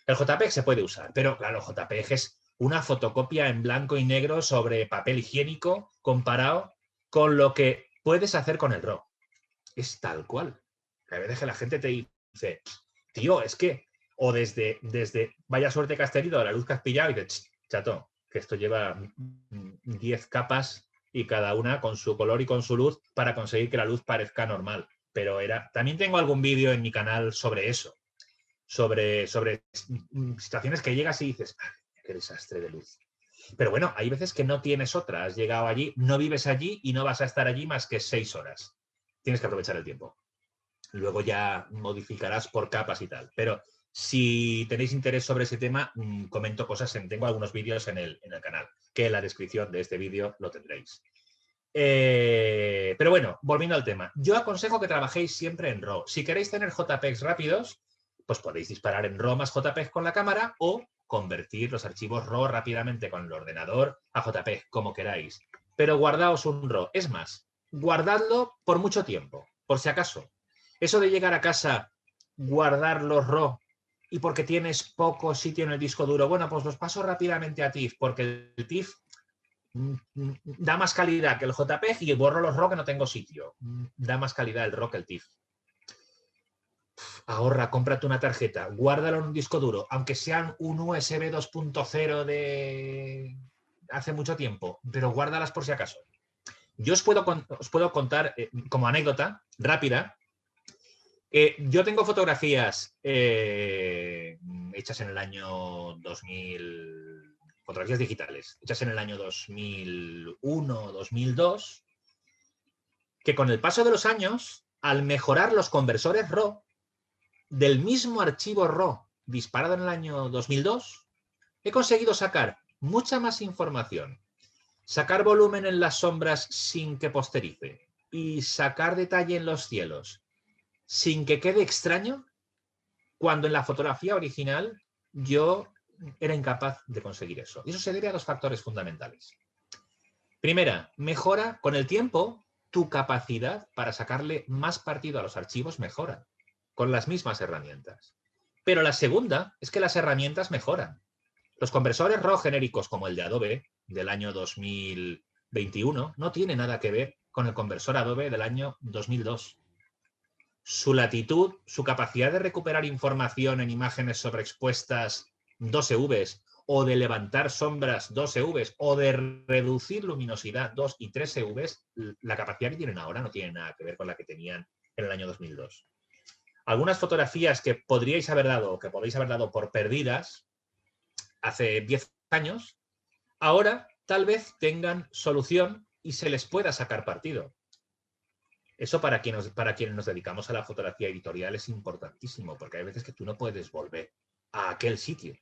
El JPEG se puede usar, pero claro, el JPEG es una fotocopia en blanco y negro sobre papel higiénico comparado con lo que puedes hacer con el RAW. Es tal cual. A veces que la gente te dice, tío, es que, o desde vaya suerte que has tenido, la luz que has pillado, y dices, chato, que esto lleva 10 capas y cada una con su color y con su luz para conseguir que la luz parezca normal. Pero también tengo algún vídeo en mi canal sobre eso, sobre situaciones que llegas y dices, qué desastre de luz. Pero bueno, hay veces que no tienes otra, has llegado allí, no vives allí y no vas a estar allí más que 6 horas. Tienes que aprovechar el tiempo. Luego ya modificarás por capas y tal. Pero si tenéis interés sobre ese tema, comento cosas, tengo algunos vídeos en el canal, que en la descripción de este vídeo lo tendréis. Pero bueno, volviendo al tema. Yo aconsejo que trabajéis siempre en RAW. Si queréis tener JPEGs rápidos, pues podéis disparar en RAW más JPEG con la cámara o convertir los archivos RAW rápidamente con el ordenador a JPEG, como queráis. Pero guardaos un RAW. Es más, guardadlo por mucho tiempo, por si acaso. Eso de llegar a casa, guardar los RAW y porque tienes poco sitio en el disco duro, bueno, pues los paso rápidamente a TIFF, porque el TIFF da más calidad que el JPEG y borro los RAW que no tengo sitio. Da más calidad el RAW que el TIFF. Ahorra, cómprate una tarjeta, guárdalo en un disco duro, aunque sean un USB 2.0 de hace mucho tiempo, pero guárdalas por si acaso. Yo os puedo contar como anécdota rápida. Yo tengo fotografías hechas en el año 2000, fotografías digitales, hechas en el año 2001, 2002, que con el paso de los años, al mejorar los conversores RAW, del mismo archivo RAW disparado en el año 2002, he conseguido sacar mucha más información, sacar volumen en las sombras sin que posterice y sacar detalle en los cielos sin que quede extraño, cuando en la fotografía original yo era incapaz de conseguir eso. Y eso se debe a dos factores fundamentales. Primera, mejora con el tiempo tu capacidad para sacarle más partido a los archivos, mejora con las mismas herramientas. Pero la segunda es que las herramientas mejoran. Los conversores RAW genéricos como el de Adobe del año 2021 no tienen nada que ver con el conversor Adobe del año 2002. Su latitud, su capacidad de recuperar información en imágenes sobreexpuestas 2EVs o de levantar sombras 2EVs o de reducir luminosidad 2 y 3EVs, la capacidad que tienen ahora no tiene nada que ver con la que tenían en el año 2002. Algunas fotografías que podríais haber dado o que podéis haber dado por perdidas hace 10 años, ahora tal vez tengan solución y se les pueda sacar partido. Eso para quienes nos dedicamos a la fotografía editorial es importantísimo, porque hay veces que tú no puedes volver a aquel sitio.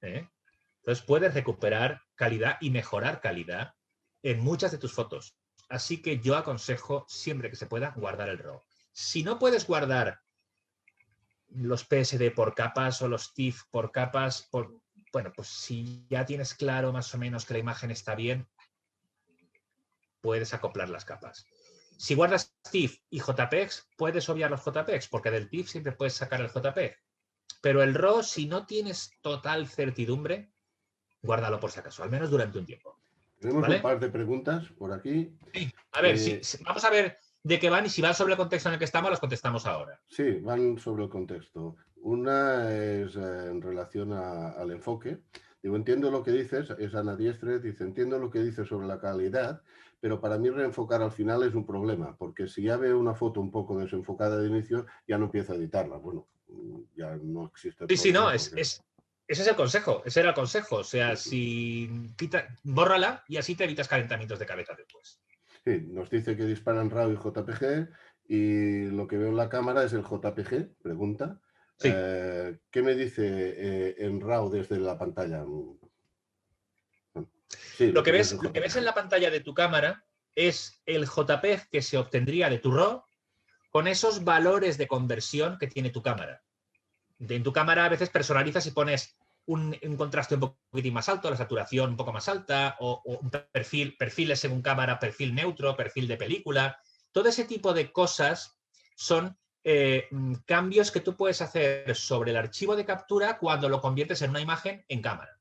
Entonces puedes recuperar calidad y mejorar calidad en muchas de tus fotos. Así que yo aconsejo siempre que se pueda guardar el RAW. Si no puedes guardar los PSD por capas o los TIFF por capas, bueno, pues si ya tienes claro más o menos que la imagen está bien, puedes acoplar las capas. Si guardas TIFF y JPEGs, puedes obviar los JPEGs, porque del TIFF siempre puedes sacar el JPEG. Pero el RAW, si no tienes total certidumbre, guárdalo por si acaso, al menos durante un tiempo. Tenemos un ¿vale? par de preguntas por aquí. Sí. A ver, vamos a ver de qué van y si van sobre el contexto en el que estamos, las contestamos ahora. Sí, van sobre el contexto. Una es en relación al enfoque. Digo, entiendo lo que dices, es Ana Diestre, dice, entiendo lo que dices sobre la calidad, pero para mí reenfocar al final es un problema, porque si ya veo una foto un poco desenfocada de inicio, ya no empiezo a editarla. Bueno, ya no existe el Sí, sí, no, problema porque... ese es el consejo, ese era el consejo. O sea, Sí, sí. si bórrala y así te evitas calentamientos de cabeza después. Sí, nos dice que disparan RAW y JPG y lo que veo en la cámara es el JPG, pregunta. Sí. ¿Qué me dice en RAW desde la pantalla? Sí, lo que veo es el Lo que ves en JPG. la pantalla de tu cámara es el JPEG que se obtendría de tu RAW con esos valores de conversión que tiene tu cámara. En tu cámara a veces personalizas y pones un contraste un poquitín más alto, la saturación un poco más alta, o un perfiles según cámara, perfil neutro, perfil de película. Todo ese tipo de cosas son cambios que tú puedes hacer sobre el archivo de captura cuando lo conviertes en una imagen en cámara.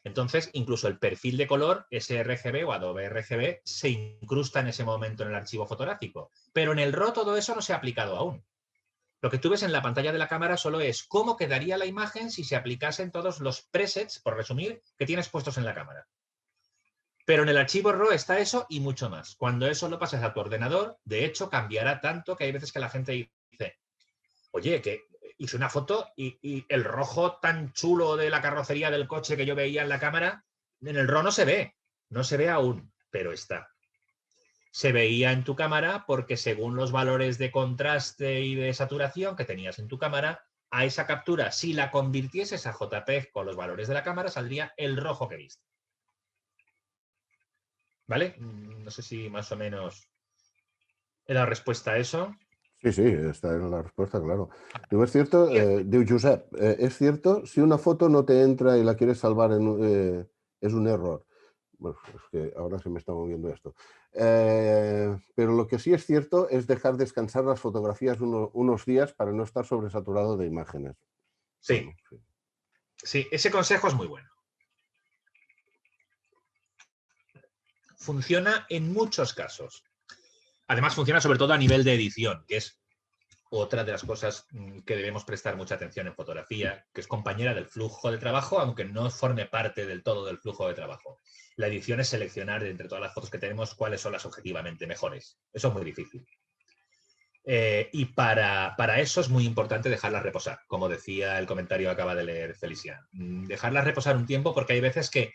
Entonces, incluso el perfil de color, sRGB o Adobe RGB, se incrusta en ese momento en el archivo fotográfico. Pero en el RAW todo eso no se ha aplicado aún. Lo que tú ves en la pantalla de la cámara solo es cómo quedaría la imagen si se aplicasen todos los presets, por resumir, que tienes puestos en la cámara. Pero en el archivo RAW está eso y mucho más. Cuando eso lo pasas a tu ordenador, de hecho, cambiará tanto que hay veces que la gente dice, oye, que hice una foto y el rojo tan chulo de la carrocería del coche que yo veía en la cámara, en el RAW no se ve aún, pero está. Se veía en tu cámara porque según los valores de contraste y de saturación que tenías en tu cámara, a esa captura, si la convirtieses a JPEG con los valores de la cámara, saldría el rojo que viste. ¿Vale? No sé si más o menos era la respuesta a eso. Sí, sí, esta es la respuesta, claro. Digo, es cierto, diu Josep, es cierto, si una foto no te entra y la quieres salvar, es un error. Bueno, es que ahora se me está moviendo esto. Pero lo que sí es cierto es dejar descansar las fotografías unos días para no estar sobresaturado de imágenes. Sí, Bueno, sí. sí, ese consejo es muy bueno. Funciona en muchos casos. Además, funciona sobre todo a nivel de edición, que es otra de las cosas que debemos prestar mucha atención en fotografía, que es compañera del flujo de trabajo, aunque no forme parte del todo del flujo de trabajo. La edición es seleccionar de entre todas las fotos que tenemos cuáles son las objetivamente mejores. Eso es muy difícil. Y para eso es muy importante dejarlas reposar, como decía el comentario que acaba de leer Felician. Dejarlas reposar un tiempo porque hay veces que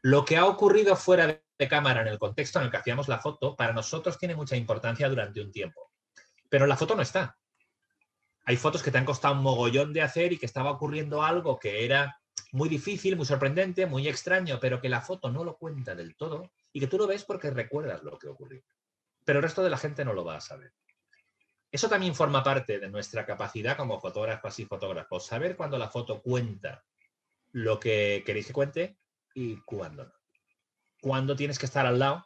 lo que ha ocurrido fuera de cámara en el contexto en el que hacíamos la foto, para nosotros tiene mucha importancia durante un tiempo. Pero la foto no está. Hay fotos que te han costado un mogollón de hacer y que estaba ocurriendo algo que era muy difícil, muy sorprendente, muy extraño, pero que la foto no lo cuenta del todo y que tú lo ves porque recuerdas lo que ocurrió. Pero el resto de la gente no lo va a saber. Eso también forma parte de nuestra capacidad como fotógrafas y fotógrafos, saber cuándo la foto cuenta lo que queréis que cuente y cuándo no. Cuándo tienes que estar al lado,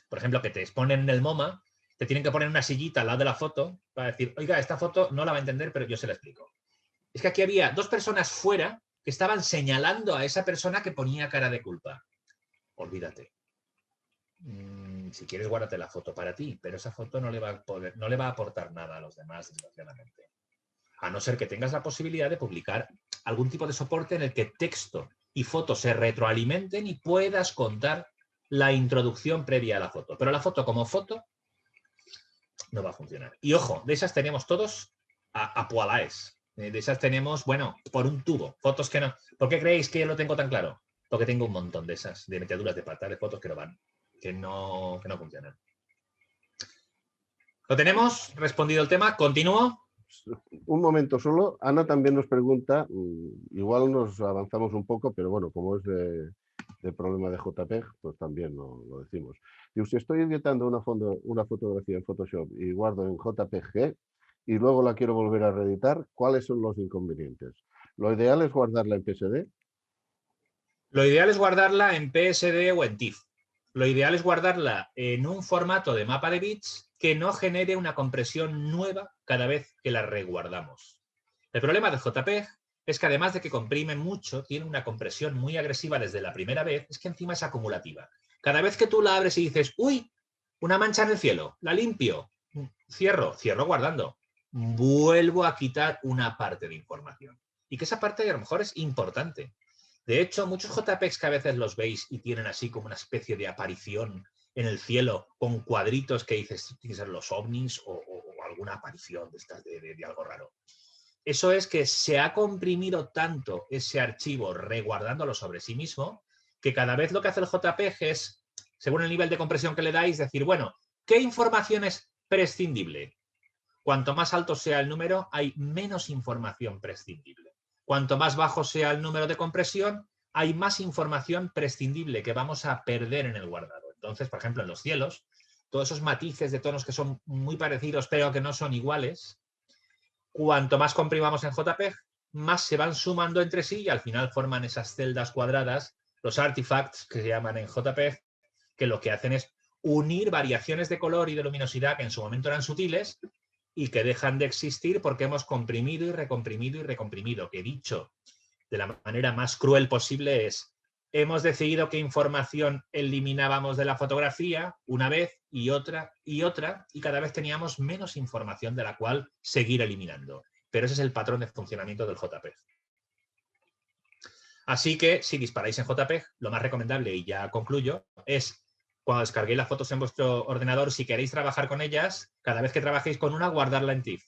por ejemplo, que te exponen en el MoMA, te tienen que poner una sillita al lado de la foto para decir, oiga, esta foto no la va a entender, pero yo se la explico. Es que aquí había dos personas fuera que estaban señalando a esa persona que ponía cara de culpa. Olvídate. Si quieres, guárdate la foto para ti, pero esa foto no le va a aportar nada a los demás, desgraciadamente. A no ser que tengas la posibilidad de publicar algún tipo de soporte en el que texto y foto se retroalimenten y puedas contar la introducción previa a la foto. Pero la foto como foto no va a funcionar. Y ojo, de esas tenemos todos a poalaes. De esas tenemos, bueno, por un tubo. Fotos que no. ¿Por qué creéis que yo lo tengo tan claro? Porque tengo un montón de esas, de meteduras de pata, de fotos que no van, que no funcionan. ¿Lo tenemos? ¿Respondido el tema? ¿Continúo? Un momento solo. Ana también nos pregunta, igual nos avanzamos un poco, pero bueno, como es de problema de JPEG, pues también lo decimos. Y si estoy editando una fotografía en Photoshop y guardo en JPG y luego la quiero volver a reeditar, ¿cuáles son los inconvenientes? Lo ideal es guardarla en PSD. Lo ideal es guardarla en PSD o en TIFF. Lo ideal es guardarla en un formato de mapa de bits que no genere una compresión nueva cada vez que la reguardamos. El problema del JPEG es que además de que comprime mucho, tiene una compresión muy agresiva desde la primera vez, es que encima es acumulativa. Cada vez que tú la abres y dices, uy, una mancha en el cielo, la limpio, cierro guardando, vuelvo a quitar una parte de información. Y que esa parte a lo mejor es importante. De hecho, muchos JPEGs que a veces los veis y tienen así como una especie de aparición en el cielo con cuadritos que dices, tienen que ser los ovnis o alguna aparición de estas de algo raro. Eso es que se ha comprimido tanto ese archivo reguardándolo sobre sí mismo que cada vez lo que hace el JPEG es, según el nivel de compresión que le dais, decir, bueno, ¿qué información es prescindible? Cuanto más alto sea el número, hay menos información prescindible. Cuanto más bajo sea el número de compresión, hay más información prescindible que vamos a perder en el guardado. Entonces, por ejemplo, en los cielos, todos esos matices de tonos que son muy parecidos pero que no son iguales, cuanto más comprimamos en JPEG, más se van sumando entre sí y al final forman esas celdas cuadradas, los artifacts que se llaman en JPEG, que lo que hacen es unir variaciones de color y de luminosidad que en su momento eran sutiles y que dejan de existir porque hemos comprimido y recomprimido y recomprimido, que dicho de la manera más cruel posible es, hemos decidido qué información eliminábamos de la fotografía una vez y otra, y cada vez teníamos menos información de la cual seguir eliminando. Pero ese es el patrón de funcionamiento del JPEG. Así que si disparáis en JPEG, lo más recomendable, y ya concluyo, es cuando descarguéis las fotos en vuestro ordenador, si queréis trabajar con ellas, cada vez que trabajéis con una, guardarla en TIFF.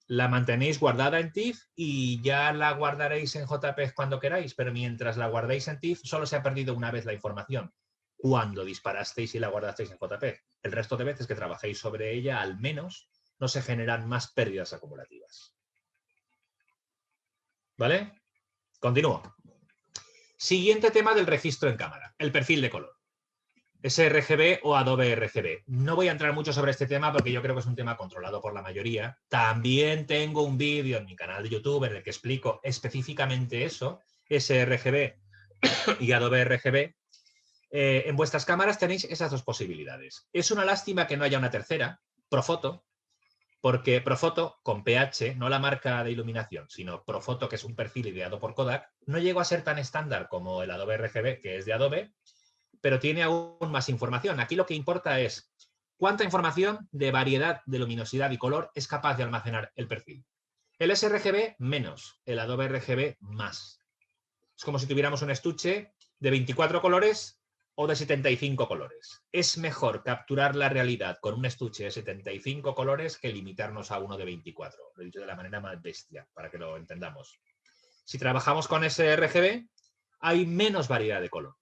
La mantenéis guardada en TIFF y ya la guardaréis en JPEG cuando queráis, pero mientras la guardéis en TIFF solo se ha perdido una vez la información, cuando disparasteis y la guardasteis en JPEG. El resto de veces que trabajéis sobre ella, al menos, no se generan más pérdidas acumulativas. ¿Vale? Continúo. Siguiente tema del registro en cámara, el perfil de color. sRGB o Adobe RGB. No voy a entrar mucho sobre este tema porque yo creo que es un tema controlado por la mayoría. También tengo un vídeo en mi canal de YouTube en el que explico específicamente eso, sRGB y Adobe RGB. En vuestras cámaras tenéis esas dos posibilidades. Es una lástima que no haya una tercera, Profoto, porque Profoto con PH, no la marca de iluminación, sino Profoto, que es un perfil ideado por Kodak, no llegó a ser tan estándar como el Adobe RGB, que es de Adobe, pero tiene aún más información. Aquí lo que importa es cuánta información de variedad de luminosidad y color es capaz de almacenar el perfil. El sRGB menos, el Adobe RGB más. Es como si tuviéramos un estuche de 24 colores o de 75 colores. Es mejor capturar la realidad con un estuche de 75 colores que limitarnos a uno de 24. Lo he dicho de la manera más bestia, para que lo entendamos. Si trabajamos con sRGB, hay menos variedad de color.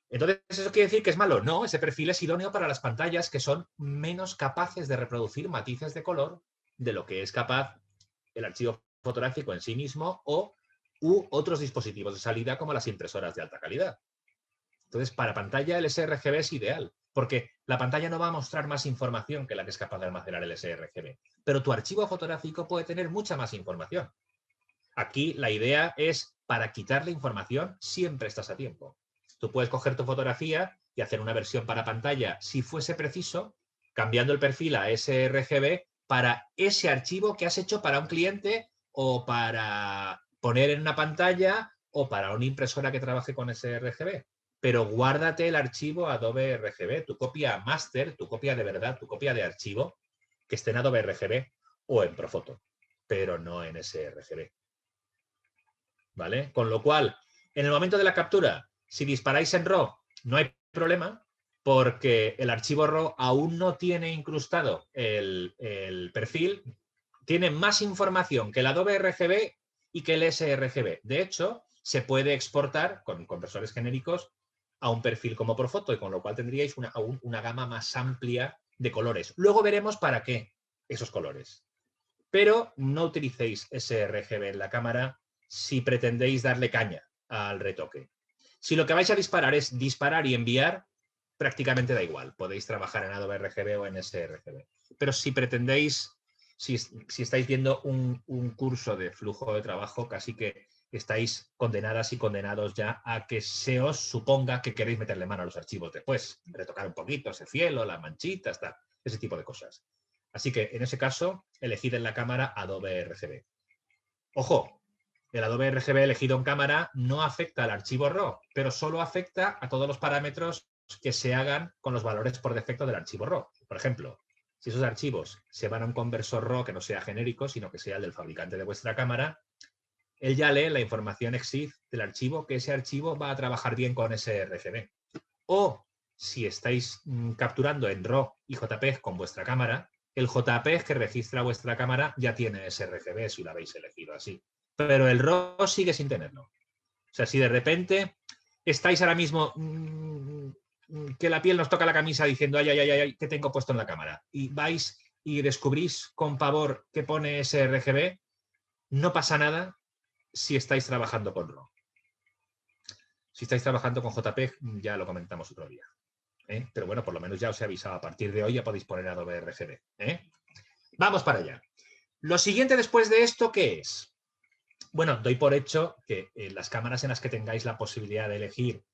Entonces, ¿eso quiere decir que es malo? No, ese perfil es idóneo para las pantallas que son menos capaces de reproducir matices de color de lo que es capaz el archivo fotográfico en sí mismo u otros dispositivos de salida como las impresoras de alta calidad. Entonces, para pantalla el sRGB es ideal, porque la pantalla no va a mostrar más información que la que es capaz de almacenar el sRGB. Pero tu archivo fotográfico puede tener mucha más información. Aquí la idea es, para quitarle información, siempre estás a tiempo. Tú puedes coger tu fotografía y hacer una versión para pantalla, si fuese preciso, cambiando el perfil a sRGB para ese archivo que has hecho para un cliente o para poner en una pantalla o para una impresora que trabaje con sRGB. Pero guárdate el archivo Adobe RGB, tu copia master, tu copia de verdad, tu copia de archivo, que esté en Adobe RGB o en Profoto, pero no en sRGB. ¿Vale? Con lo cual, en el momento de la captura, si disparáis en RAW, no hay problema, porque el archivo RAW aún no tiene incrustado el perfil, tiene más información que el Adobe RGB y que el sRGB. De hecho, se puede exportar con conversores genéricos a un perfil como Profoto, y con lo cual tendríais una gama más amplia de colores. Luego veremos para qué esos colores. Pero no utilicéis sRGB en la cámara si pretendéis darle caña al retoque. Si lo que vais a disparar es disparar y enviar, prácticamente da igual. Podéis trabajar en Adobe RGB o en sRGB. Pero si pretendéis, si estáis viendo un curso de flujo de trabajo, casi que estáis condenadas y condenados ya a que se os suponga que queréis meterle mano a los archivos después, retocar un poquito ese cielo, las manchitas, tal, ese tipo de cosas. Así que en ese caso, elegid en la cámara Adobe RGB. Ojo, el Adobe RGB elegido en cámara no afecta al archivo RAW, pero solo afecta a todos los parámetros que se hagan con los valores por defecto del archivo RAW. Por ejemplo, si esos archivos se van a un conversor RAW que no sea genérico, sino que sea el del fabricante de vuestra cámara, él ya lee la información EXIF del archivo, que ese archivo va a trabajar bien con ese RGB. O si estáis capturando en RAW y JPEG con vuestra cámara, el JPEG que registra vuestra cámara ya tiene ese RGB si lo habéis elegido así. Pero el RAW sigue sin tenerlo. O sea, si de repente estáis ahora mismo que la piel nos toca la camisa diciendo ay, ay, ay, ay, ¿qué tengo puesto en la cámara? Y vais y descubrís con pavor que pone ese RGB, no pasa nada si estáis trabajando con RAW. Si estáis trabajando con JPEG, ya lo comentamos otro día. Pero bueno, por lo menos ya os he avisado. A partir de hoy ya podéis poner Adobe RGB. Vamos para allá. Lo siguiente después de esto, ¿qué es? Bueno, doy por hecho que las cámaras en las que tengáis la posibilidad de elegir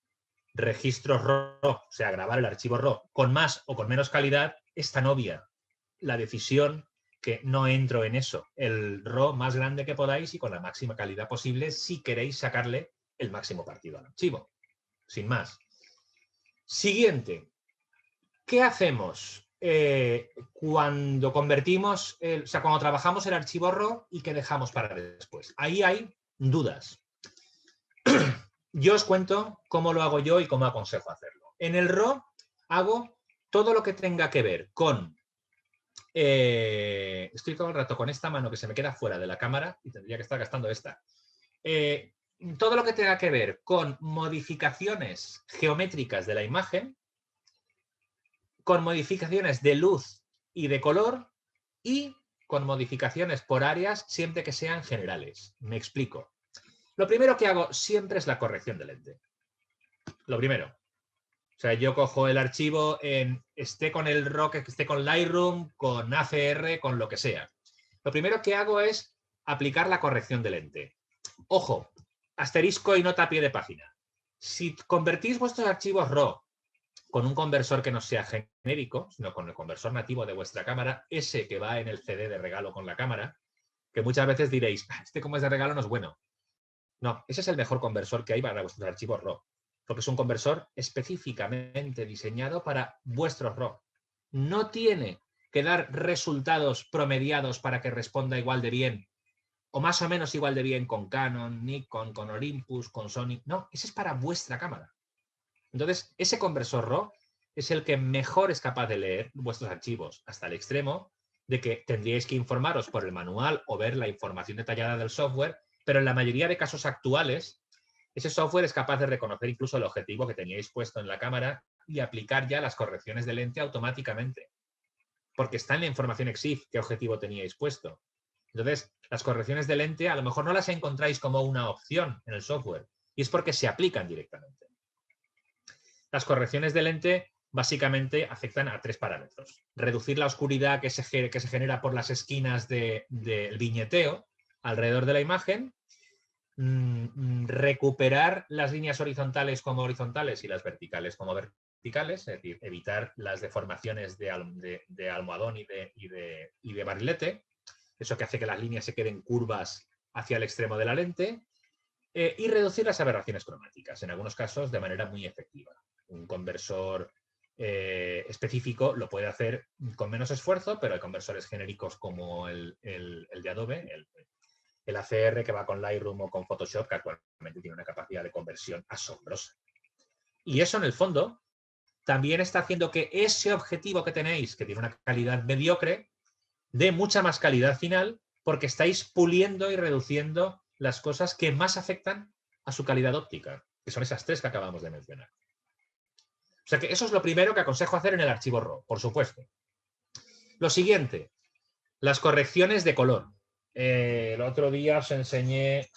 registros RAW, o sea, grabar el archivo RAW con más o con menos calidad, es tan obvia la decisión que no entro en eso. El RAW más grande que podáis y con la máxima calidad posible si queréis sacarle el máximo partido al archivo. Sin más. Siguiente. ¿Qué hacemos cuando convertimos, o sea, cuando trabajamos el archivo RAW y qué dejamos para después? Ahí hay dudas. Yo os cuento cómo lo hago yo y cómo aconsejo hacerlo. En el RAW hago todo lo que tenga que ver con... estoy todo el rato con esta mano que se me queda fuera de la cámara y tendría que estar gastando esta. Todo lo que tenga que ver con modificaciones geométricas de la imagen, con modificaciones de luz y de color y con modificaciones por áreas siempre que sean generales. Me explico. Lo primero que hago siempre es la corrección de lente. Lo primero. O sea, yo cojo el archivo, esté con el RAW, esté con Lightroom, con ACR, con lo que sea. Lo primero que hago es aplicar la corrección de lente. Ojo, asterisco y nota a pie de página. Si convertís vuestros archivos RAW con un conversor que no sea genérico, sino con el conversor nativo de vuestra cámara, ese que va en el CD de regalo con la cámara, que muchas veces diréis, este como es de regalo no es bueno. No, ese es el mejor conversor que hay para vuestros archivos RAW, porque es un conversor específicamente diseñado para vuestros RAW. No tiene que dar resultados promediados para que responda igual de bien o más o menos igual de bien con Canon, Nikon, con Olympus, con Sony. No, ese es para vuestra cámara. Entonces, ese conversor RAW es el que mejor es capaz de leer vuestros archivos, hasta el extremo de que tendríais que informaros por el manual o ver la información detallada del software, pero en la mayoría de casos actuales, ese software es capaz de reconocer incluso el objetivo que teníais puesto en la cámara y aplicar ya las correcciones de lente automáticamente, porque está en la información EXIF qué objetivo teníais puesto. Entonces, las correcciones de lente a lo mejor no las encontráis como una opción en el software, y es porque se aplican directamente. Las correcciones de lente básicamente afectan a 3 parámetros. Reducir la oscuridad que se genera por las esquinas del viñeteo alrededor de la imagen, recuperar las líneas horizontales como horizontales y las verticales como verticales, es decir, evitar las deformaciones de almohadón y de barrilete, eso que hace que las líneas se queden curvas hacia el extremo de la lente, y reducir las aberraciones cromáticas, en algunos casos de manera muy efectiva. Un conversor específico lo puede hacer con menos esfuerzo, pero hay conversores genéricos como el de Adobe, el ACR que va con Lightroom o con Photoshop, que actualmente tiene una capacidad de conversión asombrosa. Y eso, en el fondo, también está haciendo que ese objetivo que tenéis, que tiene una calidad mediocre, dé mucha más calidad final, porque estáis puliendo y reduciendo las cosas que más afectan a su calidad óptica, que son esas 3 que acabamos de mencionar. O sea que eso es lo primero que aconsejo hacer en el archivo RAW, por supuesto. Lo siguiente, las correcciones de color. El otro día os enseñé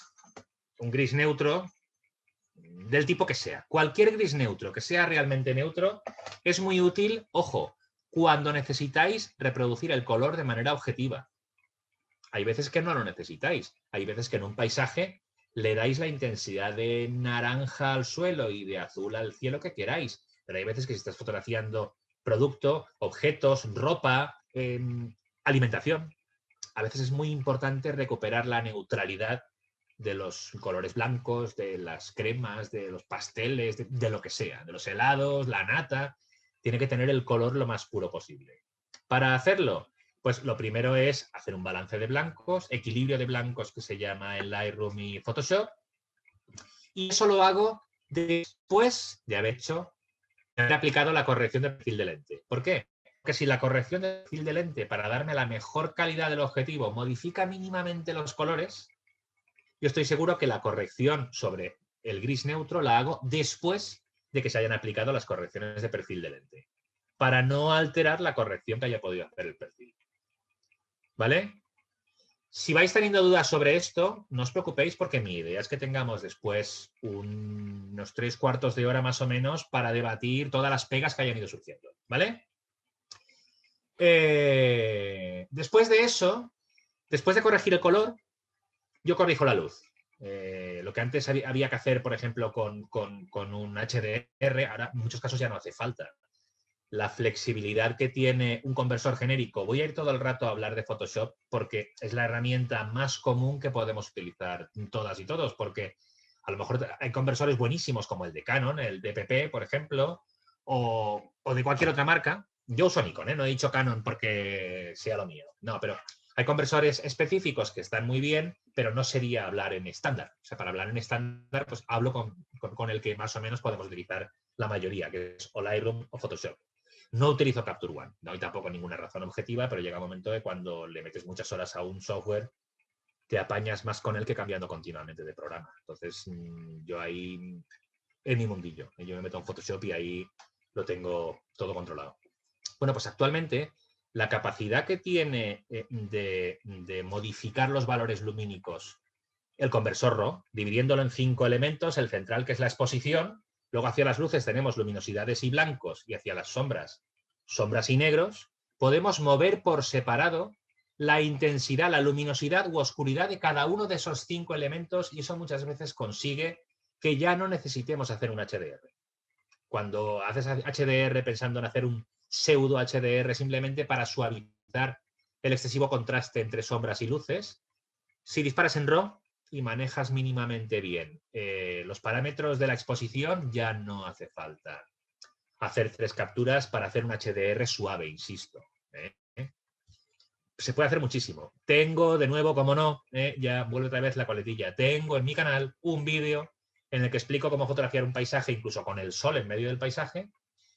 un gris neutro del tipo que sea. Cualquier gris neutro que sea realmente neutro es muy útil, ojo, cuando necesitáis reproducir el color de manera objetiva. Hay veces que no lo necesitáis. Hay veces que en un paisaje le dais la intensidad de naranja al suelo y de azul al cielo que queráis. Pero hay veces que si estás fotografiando producto, objetos, ropa, alimentación, a veces es muy importante recuperar la neutralidad de los colores blancos, de las cremas, de los pasteles, de lo que sea, de los helados, la nata. Tiene que tener el color lo más puro posible. Para hacerlo, pues lo primero es hacer un balance de blancos, equilibrio de blancos que se llama en Lightroom y Photoshop. Y eso lo hago después de haber aplicado la corrección de perfil de lente. ¿Por qué? Porque si la corrección de perfil de lente para darme la mejor calidad del objetivo modifica mínimamente los colores, yo estoy seguro que la corrección sobre el gris neutro la hago después de que se hayan aplicado las correcciones de perfil de lente, para no alterar la corrección que haya podido hacer el perfil. ¿Vale? Si vais teniendo dudas sobre esto, no os preocupéis porque mi idea es que tengamos después unos 3/4 de hora más o menos para debatir todas las pegas que hayan ido surgiendo. ¿Vale? Después de eso, después de corregir el color, yo corrijo la luz. Lo que antes había que hacer, por ejemplo, con un HDR, ahora en muchos casos ya no hace falta. La flexibilidad que tiene un conversor genérico. Voy a ir todo el rato a hablar de Photoshop porque es la herramienta más común que podemos utilizar todas y todos, porque a lo mejor hay conversores buenísimos como el de Canon, el DPP, por ejemplo, o de cualquier otra marca. Yo uso Nikon, no he dicho Canon porque sea lo mío. No, pero hay conversores específicos que están muy bien, pero no sería hablar en estándar. O sea, para hablar en estándar, pues hablo con el que más o menos podemos utilizar la mayoría, que es o Lightroom o Photoshop. No utilizo Capture One, no hay tampoco ninguna razón objetiva, pero llega un momento de cuando le metes muchas horas a un software, te apañas más con él que cambiando continuamente de programa. Entonces, yo ahí, en mi mundillo, yo me meto en Photoshop y ahí lo tengo todo controlado. Bueno, pues actualmente la capacidad que tiene de modificar los valores lumínicos el conversor RAW, dividiéndolo en 5 elementos, el central que es la exposición, luego hacia las luces tenemos luminosidades y blancos y hacia las sombras, sombras y negros, podemos mover por separado la intensidad, la luminosidad u oscuridad de cada uno de esos 5 elementos y eso muchas veces consigue que ya no necesitemos hacer un HDR. Cuando haces HDR pensando en hacer un pseudo HDR simplemente para suavizar el excesivo contraste entre sombras y luces, si disparas en RAW y manejas mínimamente bien los parámetros de la exposición, ya no hace falta hacer 3 capturas para hacer un HDR suave, insisto. Se puede hacer muchísimo. Tengo, de nuevo, como no, ya vuelve otra vez la coletilla, tengo en mi canal un vídeo en el que explico cómo fotografiar un paisaje incluso con el sol en medio del paisaje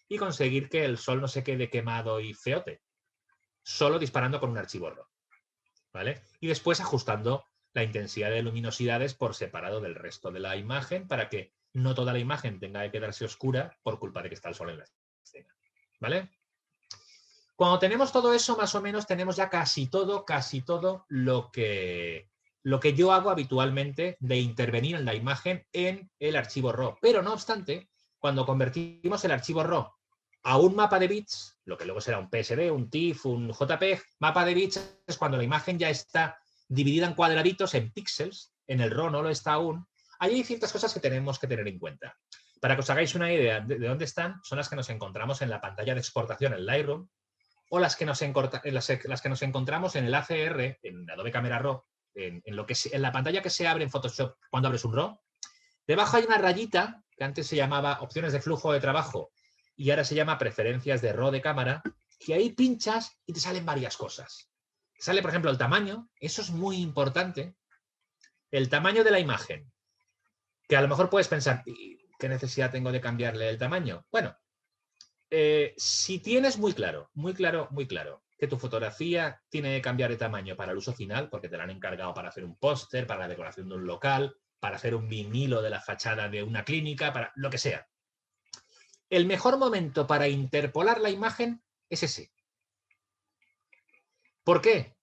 y conseguir que el sol no se quede quemado y feote, solo disparando con un archivo RAW. ¿Vale? Y después ajustando la intensidad de luminosidades por separado del resto de la imagen para que no toda la imagen tenga que quedarse oscura por culpa de que está el sol en la escena. ¿Vale? Cuando tenemos todo eso, más o menos tenemos ya casi todo lo que yo hago habitualmente de intervenir en la imagen en el archivo RAW. Pero no obstante, cuando convertimos el archivo RAW a un mapa de bits, lo que luego será un PSD, un TIFF, un JPEG, mapa de bits es cuando la imagen ya está dividida en cuadraditos, en píxeles, en el RAW no lo está aún. Ahí hay ciertas cosas que tenemos que tener en cuenta. Para que os hagáis una idea de dónde están, son las que nos encontramos en la pantalla de exportación en Lightroom o las que nos encontramos en el ACR, en Adobe Camera Raw, en la pantalla que se abre en Photoshop cuando abres un RAW. Debajo hay una rayita que antes se llamaba opciones de flujo de trabajo y ahora se llama preferencias de RAW de cámara, que ahí pinchas y te salen varias cosas. Sale, por ejemplo, el tamaño, eso es muy importante. El tamaño de la imagen, que a lo mejor puedes pensar, ¿qué necesidad tengo de cambiarle el tamaño? Bueno, si tienes muy claro que tu fotografía tiene que cambiar de tamaño para el uso final, porque te la han encargado para hacer un póster, para la decoración de un local, para hacer un vinilo de la fachada de una clínica, para lo que sea. El mejor momento para interpolar la imagen es ese. ¿Por qué?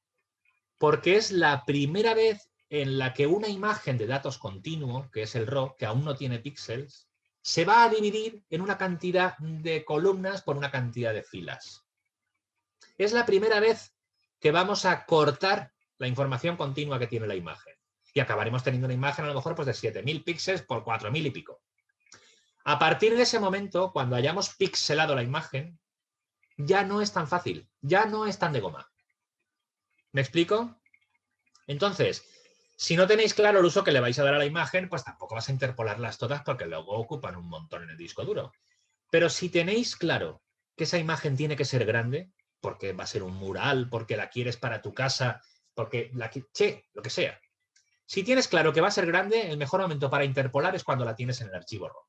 Porque es la primera vez en la que una imagen de datos continuo, que es el RAW, que aún no tiene píxeles, se va a dividir en una cantidad de columnas por una cantidad de filas. Es la primera vez que vamos a cortar la información continua que tiene la imagen. Y acabaremos teniendo una imagen a lo mejor pues, de 7.000 píxeles por 4.000 y pico. A partir de ese momento, cuando hayamos pixelado la imagen, ya no es tan fácil, ya no es tan de goma. ¿Me explico? Entonces, Si no tenéis claro el uso que le vais a dar a la imagen, pues tampoco vas a interpolarlas todas porque luego ocupan un montón en el disco duro. Pero si tenéis claro que esa imagen tiene que ser grande, porque va a ser un mural, porque la quieres para tu casa, porque lo que sea. Si tienes claro que va a ser grande, el mejor momento para interpolar es cuando la tienes en el archivo RAW.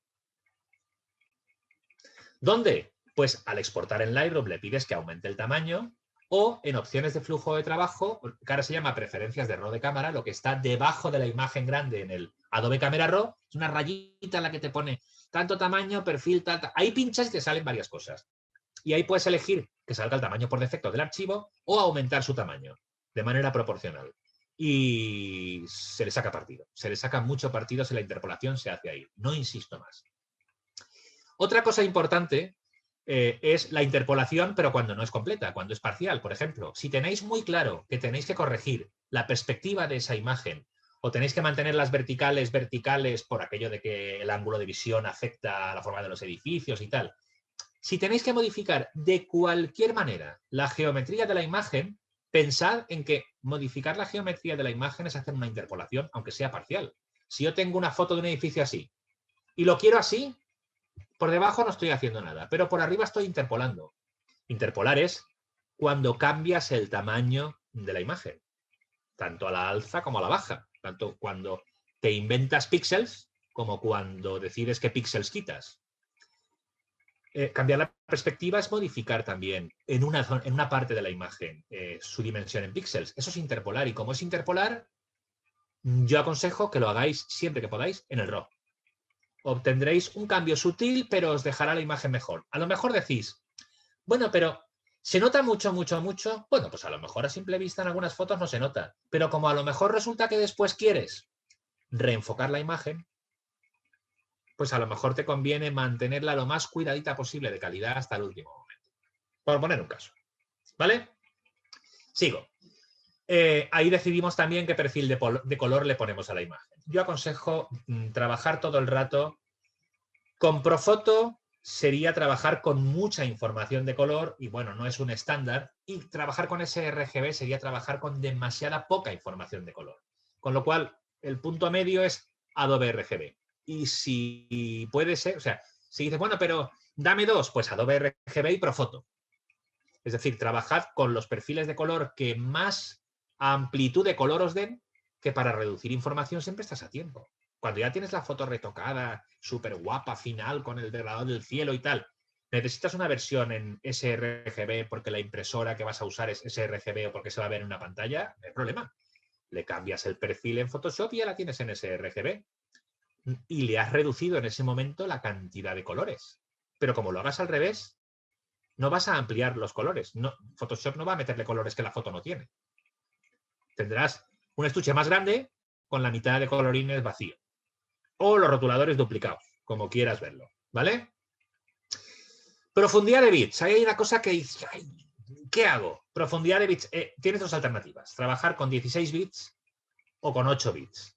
¿Dónde? Pues al exportar en Lightroom le pides que aumente el tamaño, o en opciones de flujo de trabajo, que ahora se llama preferencias de RAW de cámara, lo que está debajo de la imagen grande en el Adobe Camera Raw, es una rayita en la que te pone tanto tamaño, perfil, tal. Ahí pinchas y te salen varias cosas. Y ahí puedes elegir que salga el tamaño por defecto del archivo o aumentar su tamaño de manera proporcional. Y se le saca partido. Se le saca mucho partido si la interpolación se hace ahí. No insisto más. Otra cosa importante es la interpolación, pero cuando no es completa, cuando es parcial. Por ejemplo, si tenéis muy claro que tenéis que corregir la perspectiva de esa imagen o tenéis que mantener las verticales por aquello de que el ángulo de visión afecta a la forma de los edificios y tal. Si tenéis que modificar de cualquier manera la geometría de la imagen, pensad en que modificar la geometría de la imagen es hacer una interpolación, aunque sea parcial. Si yo tengo una foto de un edificio así y lo quiero así, por debajo no estoy haciendo nada, pero por arriba estoy interpolando. Interpolar es cuando cambias el tamaño de la imagen, tanto a la alza como a la baja, tanto cuando te inventas píxeles como cuando decides qué píxeles quitas. Cambiar la perspectiva es modificar también en una parte de la imagen su dimensión en píxeles. Eso es interpolar, y como es interpolar, yo aconsejo que lo hagáis siempre que podáis en el RAW. Obtendréis un cambio sutil, pero os dejará la imagen mejor. A lo mejor decís, bueno, pero ¿se nota mucho, mucho, mucho? Bueno, pues a lo mejor a simple vista en algunas fotos no se nota, pero como a lo mejor resulta que después quieres reenfocar la imagen, pues a lo mejor te conviene mantenerla lo más cuidadita posible de calidad hasta el último momento. Por poner un caso. ¿Vale? Sigo. Ahí decidimos también qué perfil de color le ponemos a la imagen. Yo aconsejo trabajar todo el rato. Con Profoto sería trabajar con mucha información de color, y bueno, no es un estándar, y trabajar con sRGB sería trabajar con demasiada poca información de color. Con lo cual, el punto medio es Adobe RGB. Y si puede ser, o sea, si dices, bueno, pero dame dos, pues Adobe RGB y Profoto. Es decir, trabajad con los perfiles de color que más amplitud de color os den, que para reducir información siempre estás a tiempo. Cuando ya tienes la foto retocada, súper guapa, final, con el degradador del cielo y tal, necesitas una versión en sRGB porque la impresora que vas a usar es sRGB o porque se va a ver en una pantalla, no hay problema. Le cambias el perfil en Photoshop y ya la tienes en sRGB. Y le has reducido en ese momento la cantidad de colores. Pero como lo hagas al revés, no vas a ampliar los colores. No, Photoshop no va a meterle colores que la foto no tiene. Tendrás un estuche más grande con la mitad de colorines vacío. O los rotuladores duplicados, como quieras verlo. ¿Vale? Profundidad de bits. Ahí hay una cosa que dice, ¿qué hago? Profundidad de bits. Tienes dos alternativas. Trabajar con 16 bits o con 8 bits.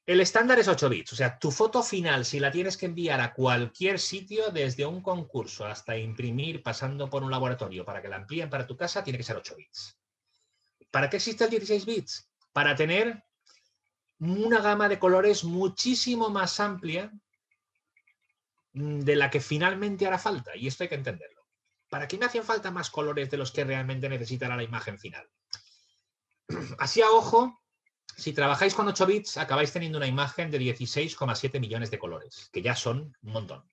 El estándar es 8 bits. O sea, tu foto final, si la tienes que enviar a cualquier sitio, desde un concurso hasta imprimir, pasando por un laboratorio para que la amplíen para tu casa, tiene que ser 8 bits. ¿Para qué existe el 16 bits? Para tener una gama de colores muchísimo más amplia de la que finalmente hará falta. Y esto hay que entenderlo. ¿Para qué me hacen falta más colores de los que realmente necesitará la imagen final? Así a ojo, si trabajáis con 8 bits, acabáis teniendo una imagen de 16,7 millones de colores, que ya son un montón.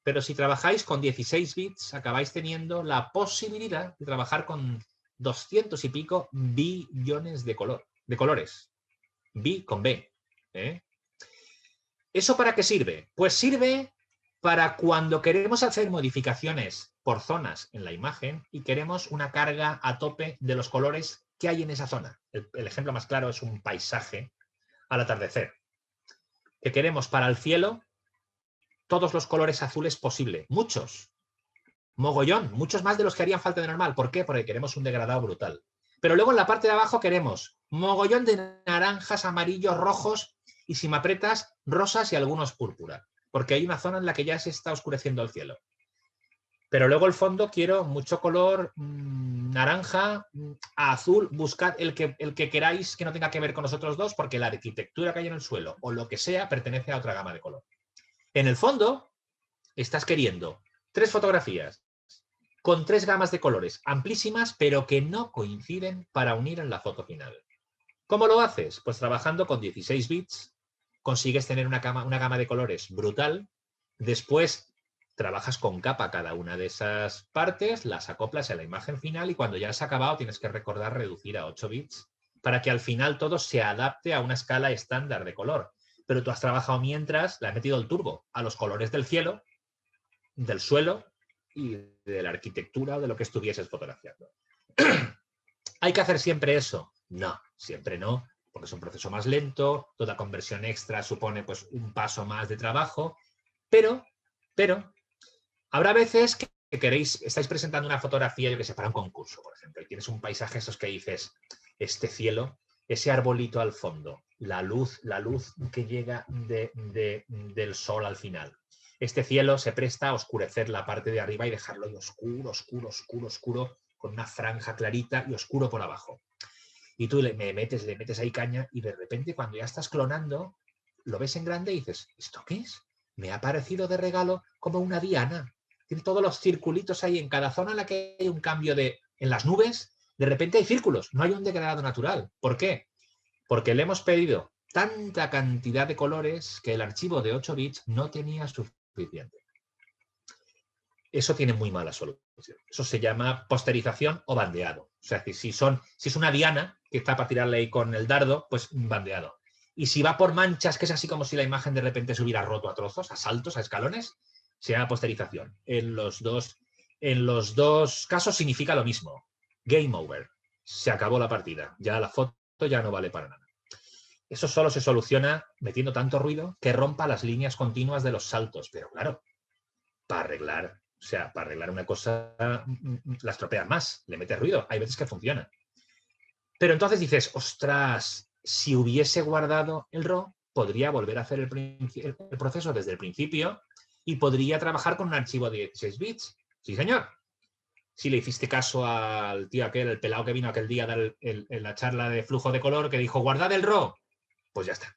Pero si trabajáis con 16 bits, acabáis teniendo la posibilidad de trabajar con 200 y pico billones de colores. Bi con B. ¿Eso para qué sirve? Pues sirve para cuando queremos hacer modificaciones por zonas en la imagen y queremos una carga a tope de los colores que hay en esa zona. El ejemplo más claro es un paisaje al atardecer. Que queremos para el cielo todos los colores azules posible. Muchos. Mogollón. Muchos más de los que harían falta de normal. ¿Por qué? Porque queremos un degradado brutal. Pero luego en la parte de abajo queremos mogollón de naranjas, amarillos, rojos y, si me aprietas, rosas y algunos púrpura. Porque hay una zona en la que ya se está oscureciendo el cielo. Pero luego el fondo quiero mucho color naranja, azul. Buscad el que queráis que no tenga que ver con nosotros dos, porque la arquitectura que hay en el suelo o lo que sea pertenece a otra gama de color. En el fondo estás queriendo 3 fotografías con 3 gamas de colores amplísimas, pero que no coinciden para unir en la foto final. ¿Cómo lo haces? Pues trabajando con 16 bits consigues tener una gama de colores brutal. Después trabajas con capa cada una de esas partes, las acoplas a la imagen final y cuando ya has acabado tienes que recordar reducir a 8 bits para que al final todo se adapte a una escala estándar de color. Pero tú has trabajado mientras, le has metido el turbo a los colores del cielo, del suelo y de la arquitectura o de lo que estuvieses fotografiando. ¿Hay que hacer siempre eso? No, siempre no, porque es un proceso más lento, toda conversión extra supone pues un paso más de trabajo, pero habrá veces que estáis presentando una fotografía, yo que sé, para un concurso, por ejemplo, y tienes un paisaje esos que dices, este cielo, ese arbolito al fondo, la luz que llega del sol al final. Este cielo se presta a oscurecer la parte de arriba y dejarlo ahí oscuro, oscuro, oscuro, oscuro, con una franja clarita y oscuro por abajo. Y tú le metes ahí caña y de repente cuando ya estás clonando, lo ves en grande y dices, ¿esto qué es? Me ha parecido de regalo como una diana. Tiene todos los circulitos ahí en cada zona en la que hay un cambio en las nubes, de repente hay círculos, no hay un degradado natural. ¿Por qué? Porque le hemos pedido tanta cantidad de colores que el archivo de 8 bits no tenía suficiente. Eso tiene muy mala solución. Eso se llama posterización o bandeado. O sea, si es una diana que está para tirarle ahí con el dardo, pues bandeado. Y si va por manchas, que es así como si la imagen de repente se hubiera roto a trozos, a saltos, a escalones, se llama posterización. En los dos casos significa lo mismo. Game over. Se acabó la partida. Ya la foto ya no vale para nada. Eso solo se soluciona metiendo tanto ruido que rompa las líneas continuas de los saltos. Pero claro, para arreglar una cosa la estropeas más, le metes ruido. Hay veces que funciona. Pero entonces dices, ostras, si hubiese guardado el RAW, podría volver a hacer el proceso desde el principio y podría trabajar con un archivo de 16 bits. Sí, señor. Si le hiciste caso al tío aquel, el pelado que vino aquel día a dar la charla de flujo de color, que dijo, guardad el RAW, pues ya está.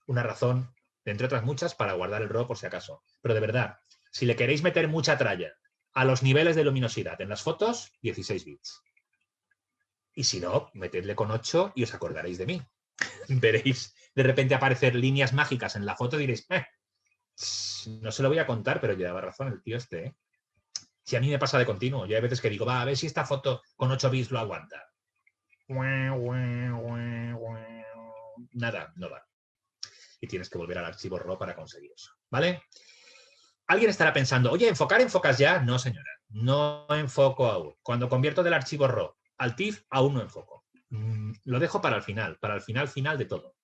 Una razón, entre otras muchas, para guardar el RAW por si acaso. Pero de verdad, si le queréis meter mucha tralla a los niveles de luminosidad en las fotos, 16 bits. Y si no, metedle con 8 y os acordaréis de mí. Veréis de repente aparecer líneas mágicas en la foto y diréis, no se lo voy a contar, pero llevaba razón el tío este, ¿eh? Si a mí me pasa de continuo, yo hay veces que digo, va, a ver si esta foto con 8 bits lo aguanta. Nada, no va. Y tienes que volver al archivo RAW para conseguir eso, ¿vale? Alguien estará pensando, oye, ¿enfocas ya? No, señora, no enfoco aún. Cuando convierto del archivo RAW al TIFF, aún no enfoco. Lo dejo para el final de todo.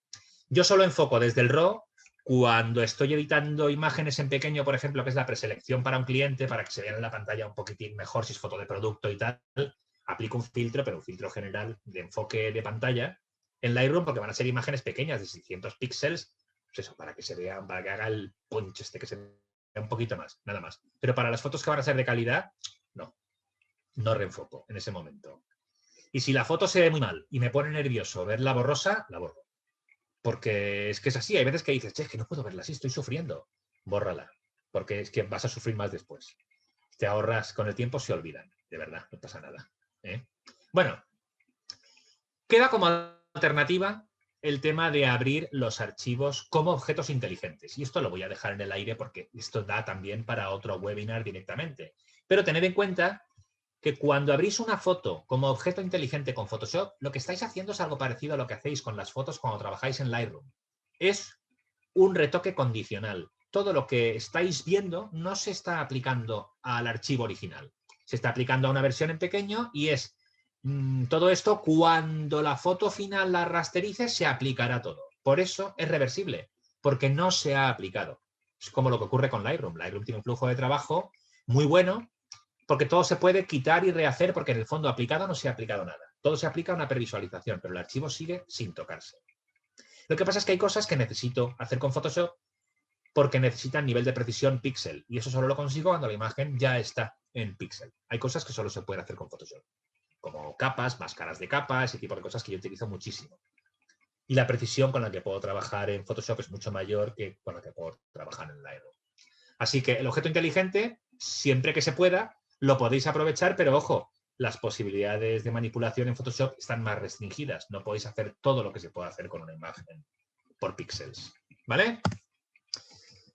Yo solo enfoco desde el RAW cuando estoy editando imágenes en pequeño, por ejemplo, que es la preselección para un cliente, para que se vea en la pantalla un poquitín mejor si es foto de producto y tal. Aplico un filtro, pero un filtro general de enfoque de pantalla en Lightroom, porque van a ser imágenes pequeñas de 600 píxeles, pues eso, para que se vean, para que haga el punch este, que se vea un poquito más, nada más. Pero para las fotos que van a ser de calidad, no reenfoco en ese momento. Y si la foto se ve muy mal y me pone nervioso verla borrosa, la borro. Porque es que es así, hay veces que dices, che, es que no puedo verla así, estoy sufriendo. Bórrala, porque es que vas a sufrir más después. Te ahorras, con el tiempo se olvidan, de verdad, no pasa nada. Bueno, queda como alternativa el tema de abrir los archivos como objetos inteligentes. Y esto lo voy a dejar en el aire porque esto da también para otro webinar directamente. Pero tened en cuenta que cuando abrís una foto como objeto inteligente con Photoshop, lo que estáis haciendo es algo parecido a lo que hacéis con las fotos cuando trabajáis en Lightroom. Es un retoque condicional. Todo lo que estáis viendo no se está aplicando al archivo original. Se está aplicando a una versión en pequeño y es todo esto cuando la foto final la rasterices se aplicará todo. Por eso es reversible, porque no se ha aplicado. Es como lo que ocurre con Lightroom. Lightroom tiene un flujo de trabajo muy bueno, porque todo se puede quitar y rehacer, porque en el fondo aplicado no se ha aplicado nada. Todo se aplica a una previsualización, pero el archivo sigue sin tocarse. Lo que pasa es que hay cosas que necesito hacer con Photoshop porque necesitan nivel de precisión píxel, y eso solo lo consigo cuando la imagen ya está en Pixel. Hay cosas que solo se pueden hacer con Photoshop, como capas, máscaras de capas, ese tipo de cosas que yo utilizo muchísimo. Y la precisión con la que puedo trabajar en Photoshop es mucho mayor que con la que puedo trabajar en Lightroom. Así que el objeto inteligente, siempre que se pueda, lo podéis aprovechar, pero ojo, las posibilidades de manipulación en Photoshop están más restringidas. No podéis hacer todo lo que se puede hacer con una imagen por píxeles. ¿Vale?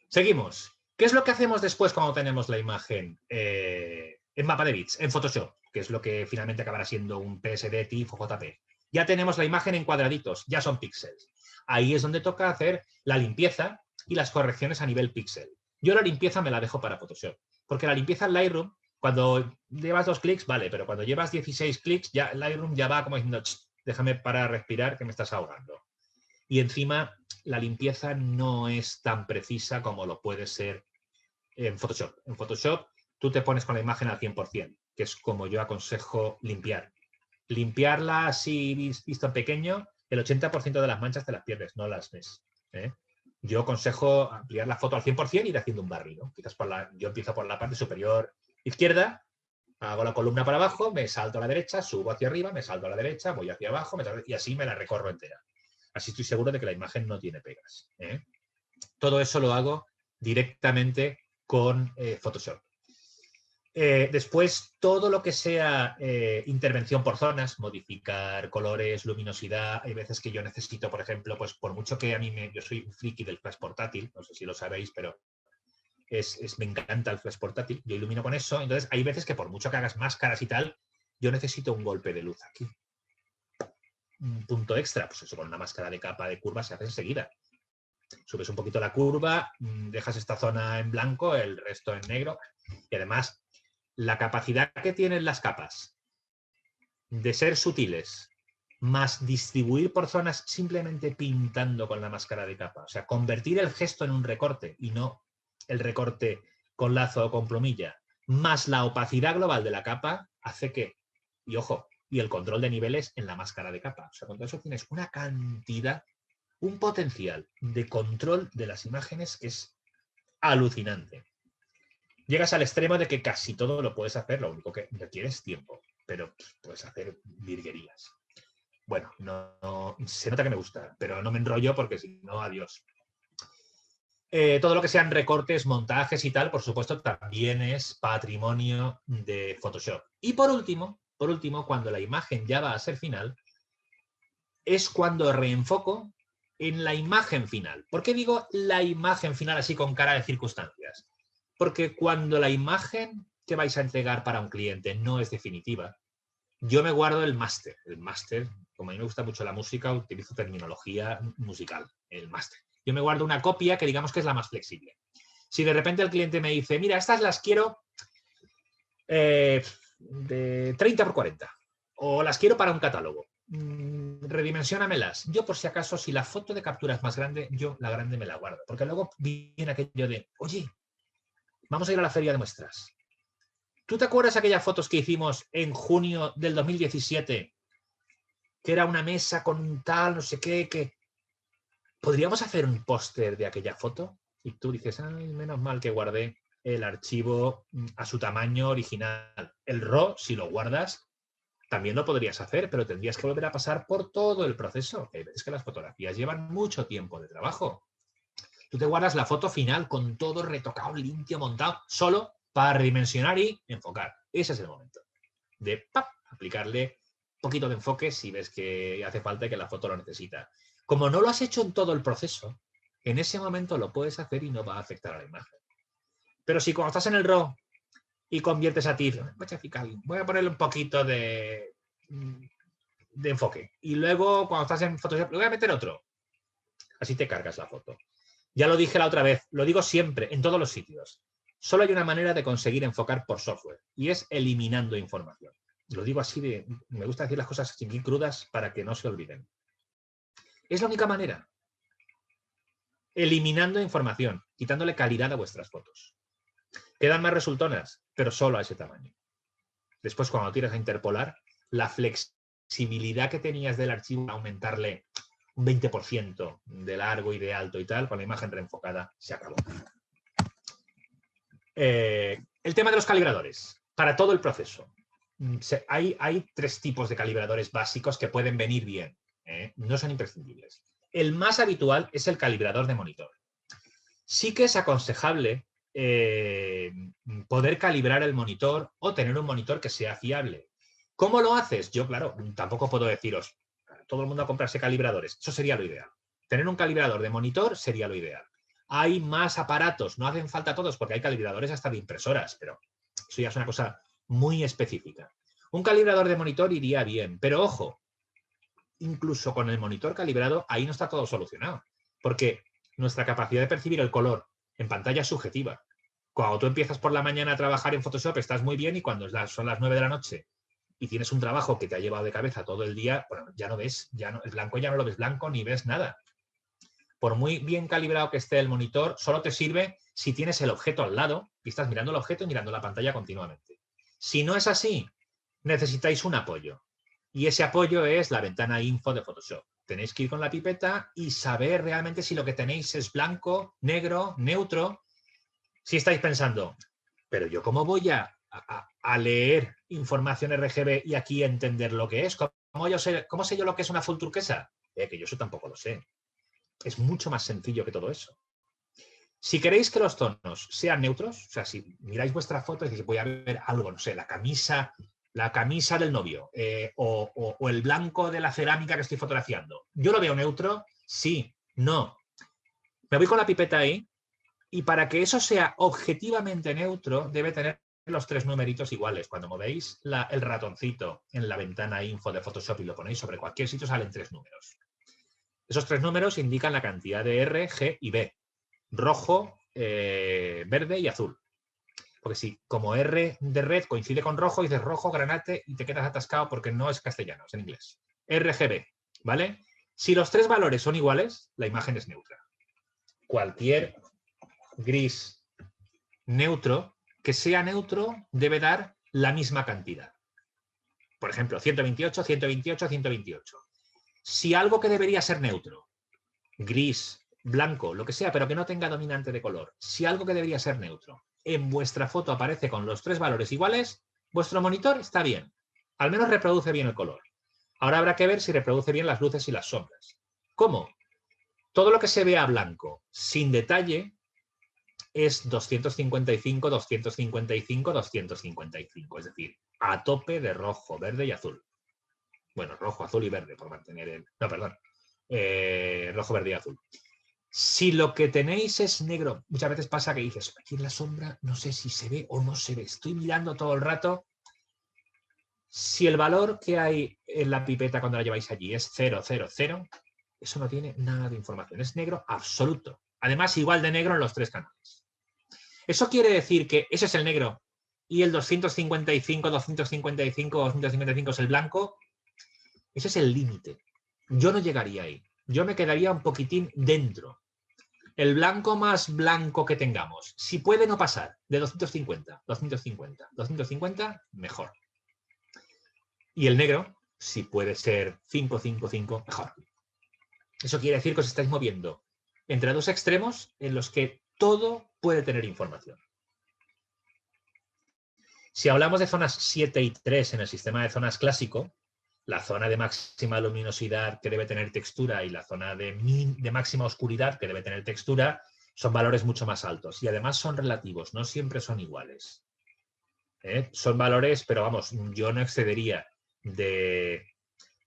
Seguimos. ¿Qué es lo que hacemos después cuando tenemos la imagen en mapa de bits, en Photoshop? Que es lo que finalmente acabará siendo un PSD, TIFF o JP. Ya tenemos la imagen en cuadraditos, ya son píxeles. Ahí es donde toca hacer la limpieza y las correcciones a nivel píxel. Yo la limpieza me la dejo para Photoshop, porque la limpieza en Lightroom, cuando llevas 2 clics, vale, pero cuando llevas 16 clics, ya Lightroom ya va como diciendo, déjame para respirar que me estás ahogando. Y encima, la limpieza no es tan precisa como lo puede ser en Photoshop. En Photoshop, tú te pones con la imagen al 100%, que es como yo aconsejo limpiar. Limpiarla así visto en pequeño, el 80% de las manchas te las pierdes, no las ves. Yo aconsejo ampliar la foto al 100% y ir haciendo un barrido. Quizás yo empiezo por la parte superior izquierda, hago la columna para abajo, me salto a la derecha, subo hacia arriba, me salto a la derecha, voy hacia abajo, y así me la recorro entera. Así estoy seguro de que la imagen no tiene pegas. Todo eso lo hago directamente con Photoshop. Después, todo lo que sea intervención por zonas, modificar colores, luminosidad, hay veces que yo necesito, por ejemplo, pues por mucho que a mí yo soy un friki del flash portátil, no sé si lo sabéis, pero me encanta el flash portátil, yo ilumino con eso, entonces hay veces que por mucho que hagas máscaras y tal, yo necesito un golpe de luz aquí. Un punto extra, pues eso con una máscara de capa de curva se hace enseguida. Subes un poquito la curva, dejas esta zona en blanco, el resto en negro, y además la capacidad que tienen las capas de ser sutiles, más distribuir por zonas simplemente pintando con la máscara de capa. O sea, convertir el gesto en un recorte y no el recorte con lazo o con plumilla, más la opacidad global de la capa, hace que, y ojo, y el control de niveles en la máscara de capa. O sea, con todo eso tienes una cantidad, un potencial de control de las imágenes que es alucinante. Llegas al extremo de que casi todo lo puedes hacer, lo único que requiere es tiempo, pero puedes hacer virguerías. Bueno, no, se nota que me gusta, pero no me enrollo porque si no, adiós. Todo lo que sean recortes, montajes y tal, por supuesto, también es patrimonio de Photoshop. Y por último, cuando la imagen ya va a ser final, es cuando reenfoco en la imagen final. ¿Por qué digo la imagen final así con cara de circunstancias? Porque cuando la imagen que vais a entregar para un cliente no es definitiva, yo me guardo el máster. El máster, como a mí me gusta mucho la música, utilizo terminología musical, el máster. Yo me guardo una copia que digamos que es la más flexible. Si de repente el cliente me dice, mira, estas las quiero de 30 por 40 o las quiero para un catálogo, redimensiónamelas. Yo, por si acaso, si la foto de captura es más grande, yo la grande me la guardo. Porque luego viene aquello de, oye, vamos a ir a la feria de muestras. ¿Tú te acuerdas aquellas fotos que hicimos en junio del 2017? Que era una mesa con un tal, no sé qué, que... ¿Podríamos hacer un póster de aquella foto? Y tú dices, ay, menos mal que guardé el archivo a su tamaño original. El RAW, si lo guardas, también lo podrías hacer, pero tendrías que volver a pasar por todo el proceso. Hay veces que las fotografías llevan mucho tiempo de trabajo. Tú te guardas la foto final con todo retocado, limpio, montado, solo para redimensionar y enfocar. Ese es el momento de aplicarle un poquito de enfoque si ves que hace falta y que la foto lo necesita. Como no lo has hecho en todo el proceso, en ese momento lo puedes hacer y no va a afectar a la imagen. Pero si cuando estás en el RAW y conviertes a TIFF, voy a ponerle un poquito de enfoque. Y luego cuando estás en Photoshop, le voy a meter otro. Así te cargas la foto. Ya lo dije la otra vez, lo digo siempre, en todos los sitios. Solo hay una manera de conseguir enfocar por software y es eliminando información. Lo digo así de... Me gusta decir las cosas así crudas para que no se olviden. Es la única manera. Eliminando información, quitándole calidad a vuestras fotos. Quedan más resultonas, pero solo a ese tamaño. Después, cuando tiras a interpolar, la flexibilidad que tenías del archivo, aumentarle un 20% de largo y de alto y tal, con la imagen reenfocada, se acabó. El tema de los calibradores. para todo el proceso. Hay 3 tipos de calibradores básicos que pueden venir bien, ¿eh? No son imprescindibles. El más habitual es el calibrador de monitor. Sí que es aconsejable poder calibrar el monitor o tener un monitor que sea fiable. ¿Cómo lo haces? Yo, claro, tampoco puedo deciros todo el mundo a comprarse calibradores. Eso sería lo ideal. Tener un calibrador de monitor sería lo ideal. Hay más aparatos, no hacen falta todos porque hay calibradores hasta de impresoras, pero eso ya es una cosa muy específica. Un calibrador de monitor iría bien, pero ojo, incluso con el monitor calibrado, ahí no está todo solucionado, porque nuestra capacidad de percibir el color en pantalla es subjetiva. Cuando tú empiezas por la mañana a trabajar en Photoshop estás muy bien y cuando son las 9 de la noche y tienes un trabajo que te ha llevado de cabeza todo el día, bueno, ya no ves, el blanco ya no lo ves blanco ni ves nada. Por muy bien calibrado que esté el monitor, solo te sirve si tienes el objeto al lado y estás mirando el objeto y mirando la pantalla continuamente. Si no es así, necesitáis un apoyo. Y ese apoyo es la ventana info de Photoshop. Tenéis que ir con la pipeta y saber realmente si lo que tenéis es blanco, negro, neutro. Si estáis pensando, pero yo cómo voy a leer información RGB y aquí entender lo que es. ¿Cómo sé yo lo que es una full turquesa? Que yo eso tampoco lo sé. Es mucho más sencillo que todo eso. Si queréis que los tonos sean neutros, o sea, si miráis vuestra foto y decís, voy a ver algo, no sé, la camisa del novio o el blanco de la cerámica que estoy fotografiando. ¿Yo lo veo neutro? Sí, no. Me voy con la pipeta ahí y para que eso sea objetivamente neutro debe tener los 3 numeritos iguales. Cuando movéis el ratoncito en la ventana info de Photoshop y lo ponéis sobre cualquier sitio salen 3 números. Esos 3 números indican la cantidad de R, G y B. Rojo, verde y azul. Porque si como R de red coincide con rojo, dices rojo, granate y te quedas atascado porque no es castellano, es en inglés. RGB, ¿vale? Si los 3 valores son iguales, la imagen es neutra. Cualquier gris neutro que sea neutro debe dar la misma cantidad. Por ejemplo, 128, 128, 128. Si algo que debería ser neutro, gris, blanco, lo que sea, pero que no tenga dominante de color, si algo que debería ser neutro en vuestra foto aparece con los 3 valores iguales, vuestro monitor está bien. Al menos reproduce bien el color. Ahora habrá que ver si reproduce bien las luces y las sombras. ¿Cómo? Todo lo que se vea blanco sin detalle es 255, 255, 255. Es decir, a tope de rojo, verde y azul. Bueno, rojo, azul y verde, por mantener el... No, perdón. Rojo, verde y azul. Si lo que tenéis es negro, muchas veces pasa que dices, aquí en la sombra no sé si se ve o no se ve. Estoy mirando todo el rato. Si el valor que hay en la pipeta cuando la lleváis allí es 000, eso no tiene nada de información. Es negro absoluto. Además, igual de negro en los 3 canales. Eso quiere decir que ese es el negro y el 255, 255, 255 es el blanco. Ese es el límite. Yo no llegaría ahí. Yo me quedaría un poquitín dentro. El blanco más blanco que tengamos. Si puede no pasar de 250, 250, 250, mejor. Y el negro, si puede ser 555, mejor. Eso quiere decir que os estáis moviendo entre 2 extremos en los que todo puede tener información. Si hablamos de zonas 7 y 3 en el sistema de zonas clásico, la zona de máxima luminosidad que debe tener textura y la zona de máxima oscuridad que debe tener textura son valores mucho más altos y además son relativos, no siempre son iguales. Son valores, pero vamos, yo no excedería de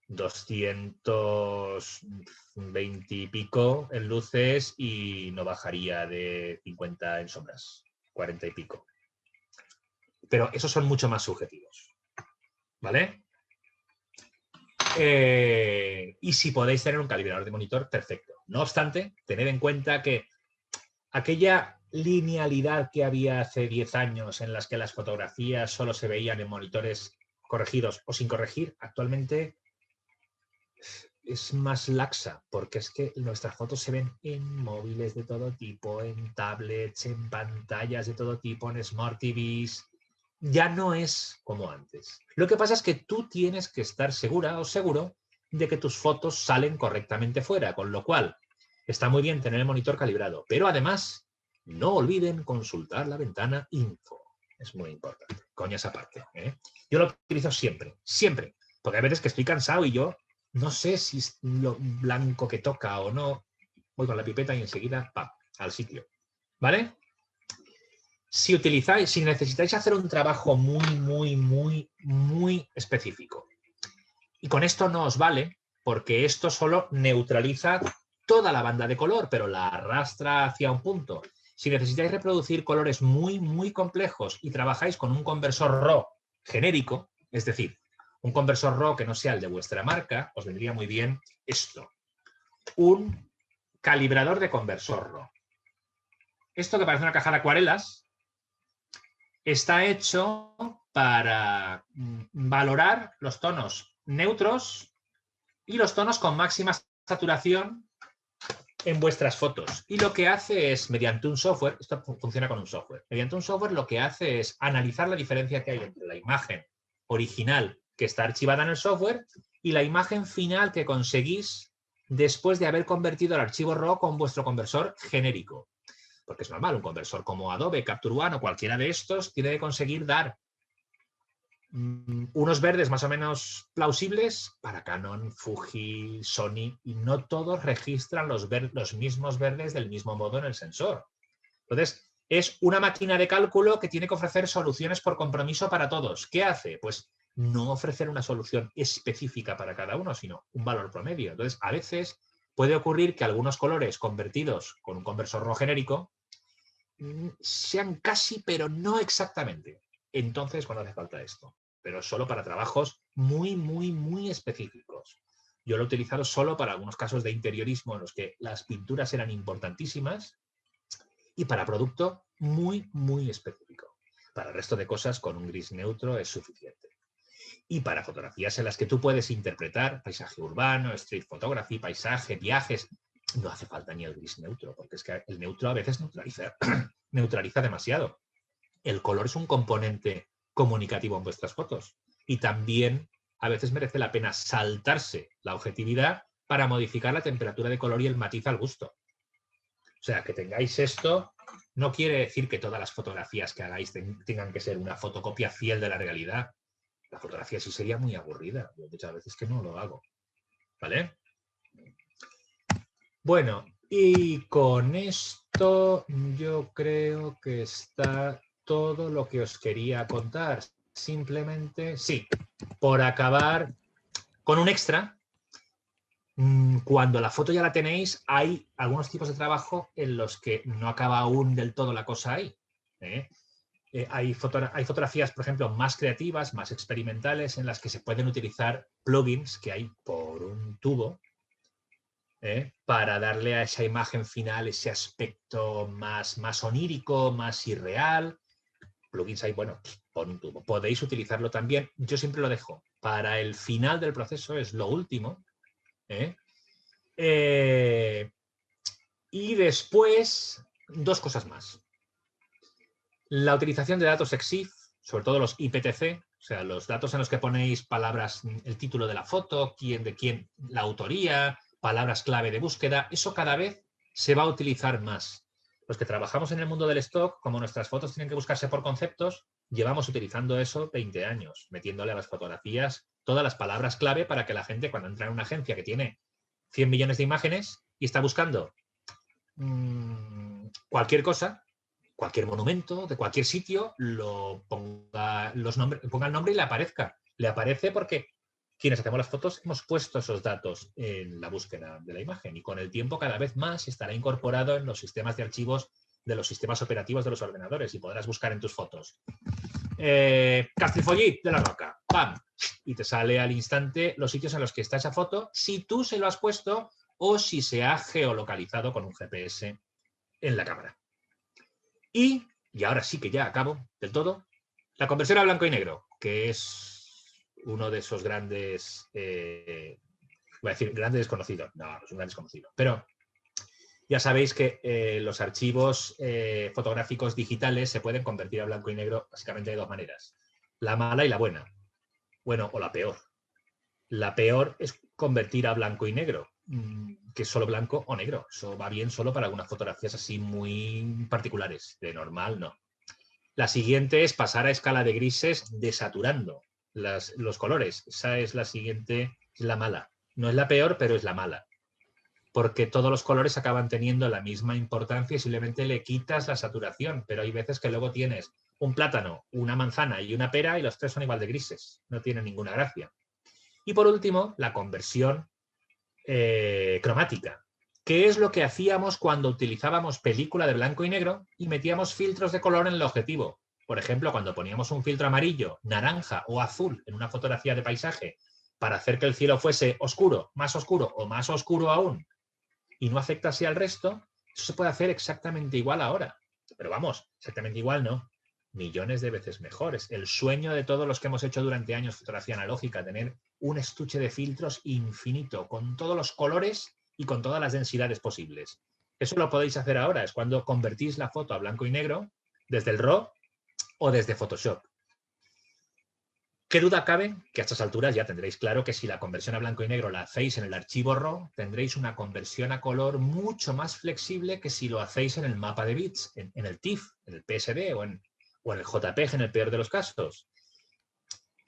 220 y pico en luces y no bajaría de 50 en sombras, 40 y pico. Pero esos son mucho más subjetivos, ¿vale? Y si podéis tener un calibrador de monitor, perfecto. No obstante, tened en cuenta que aquella linealidad que había hace 10 años en las que las fotografías solo se veían en monitores corregidos o sin corregir, actualmente es más laxa, porque es que nuestras fotos se ven en móviles de todo tipo, en tablets, en pantallas de todo tipo, en Smart TVs. Ya no es como antes. Lo que pasa es que tú tienes que estar segura o seguro de que tus fotos salen correctamente fuera, con lo cual está muy bien tener el monitor calibrado, pero además no olviden consultar la ventana info. Es muy importante. coñas aparte, ¿eh? Yo lo utilizo siempre, siempre, porque hay veces que estoy cansado y yo no sé si es lo blanco que toca o no. Voy con la pipeta y enseguida, ¡pam!, al sitio, ¿vale? Si necesitáis hacer un trabajo muy específico, y con esto no os vale, porque esto solo neutraliza toda la banda de color, pero la arrastra hacia un punto. Si necesitáis reproducir colores muy complejos y trabajáis con un conversor RAW genérico, es decir, un conversor RAW que no sea el de vuestra marca, os vendría muy bien esto. Un calibrador de conversor RAW. Esto que parece una caja de acuarelas está hecho para valorar los tonos neutros y los tonos con máxima saturación en vuestras fotos. Y lo que hace es, mediante un software, esto funciona con un software, mediante un software lo que hace es analizar la diferencia que hay entre la imagen original que está archivada en el software y la imagen final que conseguís después de haber convertido el archivo RAW con vuestro conversor genérico. Porque es normal, un conversor como Adobe, Capture One o cualquiera de estos tiene que conseguir dar unos verdes más o menos plausibles para Canon, Fuji, Sony, y no todos registran los mismos verdes del mismo modo en el sensor. Entonces, es una máquina de cálculo que tiene que ofrecer soluciones por compromiso para todos. ¿Qué hace? Pues no ofrecer una solución específica para cada uno, sino un valor promedio. Entonces, a veces puede ocurrir que algunos colores convertidos con un conversor RAW genérico sean casi, pero no exactamente. Entonces, cuando hace falta esto, pero solo para trabajos muy específicos. Yo lo he utilizado solo para algunos casos de interiorismo en los que las pinturas eran importantísimas y para producto muy específico. Para el resto de cosas, con un gris neutro es suficiente. Y para fotografías en las que tú puedes interpretar paisaje urbano, street photography, paisaje, viajes, no hace falta ni el gris neutro, porque es que el neutro a veces neutraliza demasiado. El color es un componente comunicativo en vuestras fotos y también a veces merece la pena saltarse la objetividad para modificar la temperatura de color y el matiz al gusto. O sea, que tengáis esto no quiere decir que todas las fotografías que hagáis tengan que ser una fotocopia fiel de la realidad. La fotografía sí sería muy aburrida. Yo muchas veces que no lo hago. ¿Vale? Bueno, y con esto yo creo que está todo lo que os quería contar. Simplemente, sí, por acabar con un extra. Cuando la foto ya la tenéis, hay algunos tipos de trabajo en los que no acaba aún del todo la cosa ahí. Hay fotografías, por ejemplo, más creativas, más experimentales, en las que se pueden utilizar plugins que hay por un tubo para darle a esa imagen final ese aspecto más onírico, más irreal. Plugins hay, bueno, por un tubo. Podéis utilizarlo también. Yo siempre lo dejo para el final del proceso, es lo último. Y después, dos cosas más. La utilización de datos EXIF, sobre todo los IPTC, o sea, los datos en los que ponéis palabras, el título de la foto, quién de quién, la autoría, palabras clave de búsqueda, eso cada vez se va a utilizar más. Los que trabajamos en el mundo del stock, como nuestras fotos tienen que buscarse por conceptos, llevamos utilizando eso 20 años, metiéndole a las fotografías todas las palabras clave para que la gente, cuando entra en una agencia que tiene 100 millones de imágenes y está buscando cualquier cosa, cualquier monumento, de cualquier sitio, ponga el nombre y le aparezca. Le aparece porque quienes hacemos las fotos hemos puesto esos datos en la búsqueda de la imagen y con el tiempo cada vez más estará incorporado en los sistemas de archivos de los sistemas operativos de los ordenadores y podrás buscar en tus fotos. Castellfollit de la Roca, ¡pam! Y te sale al instante los sitios en los que está esa foto, si tú se lo has puesto o si se ha geolocalizado con un GPS en la cámara. Y ahora sí que ya acabo del todo, la conversión a blanco y negro, que es uno de esos grandes, voy a decir, grandes desconocidos. No, es un gran desconocido. Pero ya sabéis que los archivos fotográficos digitales se pueden convertir a blanco y negro básicamente de dos maneras. La mala y la buena. Bueno, o la peor. La peor es convertir a blanco y negro, que es solo blanco o negro. Eso va bien solo para algunas fotografías así muy particulares. De normal, no. La siguiente es pasar a escala de grises desaturando los colores. Esa es la siguiente, es la mala. No es la peor, pero es la mala. Porque todos los colores acaban teniendo la misma importancia y simplemente le quitas la saturación. Pero hay veces que luego tienes un plátano, una manzana y una pera y los tres son igual de grises. No tienen ninguna gracia. Y por último, la conversión cromática. ¿Qué es lo que hacíamos cuando utilizábamos película de blanco y negro y metíamos filtros de color en el objetivo? Por ejemplo, cuando poníamos un filtro amarillo, naranja o azul en una fotografía de paisaje para hacer que el cielo fuese oscuro o más oscuro aún y no afectase al resto, eso se puede hacer exactamente igual ahora. Pero vamos, exactamente igual no. Millones de veces mejores. El sueño de todos los que hemos hecho durante años fotografía analógica, tener un estuche de filtros infinito, con todos los colores y con todas las densidades posibles. Eso lo podéis hacer ahora, es cuando convertís la foto a blanco y negro desde el RAW o desde Photoshop. ¿Qué duda cabe? Que a estas alturas ya tendréis claro que si la conversión a blanco y negro la hacéis en el archivo RAW, tendréis una conversión a color mucho más flexible que si lo hacéis en el mapa de bits, en el TIFF, en el PSD o en el JPEG en el peor de los casos.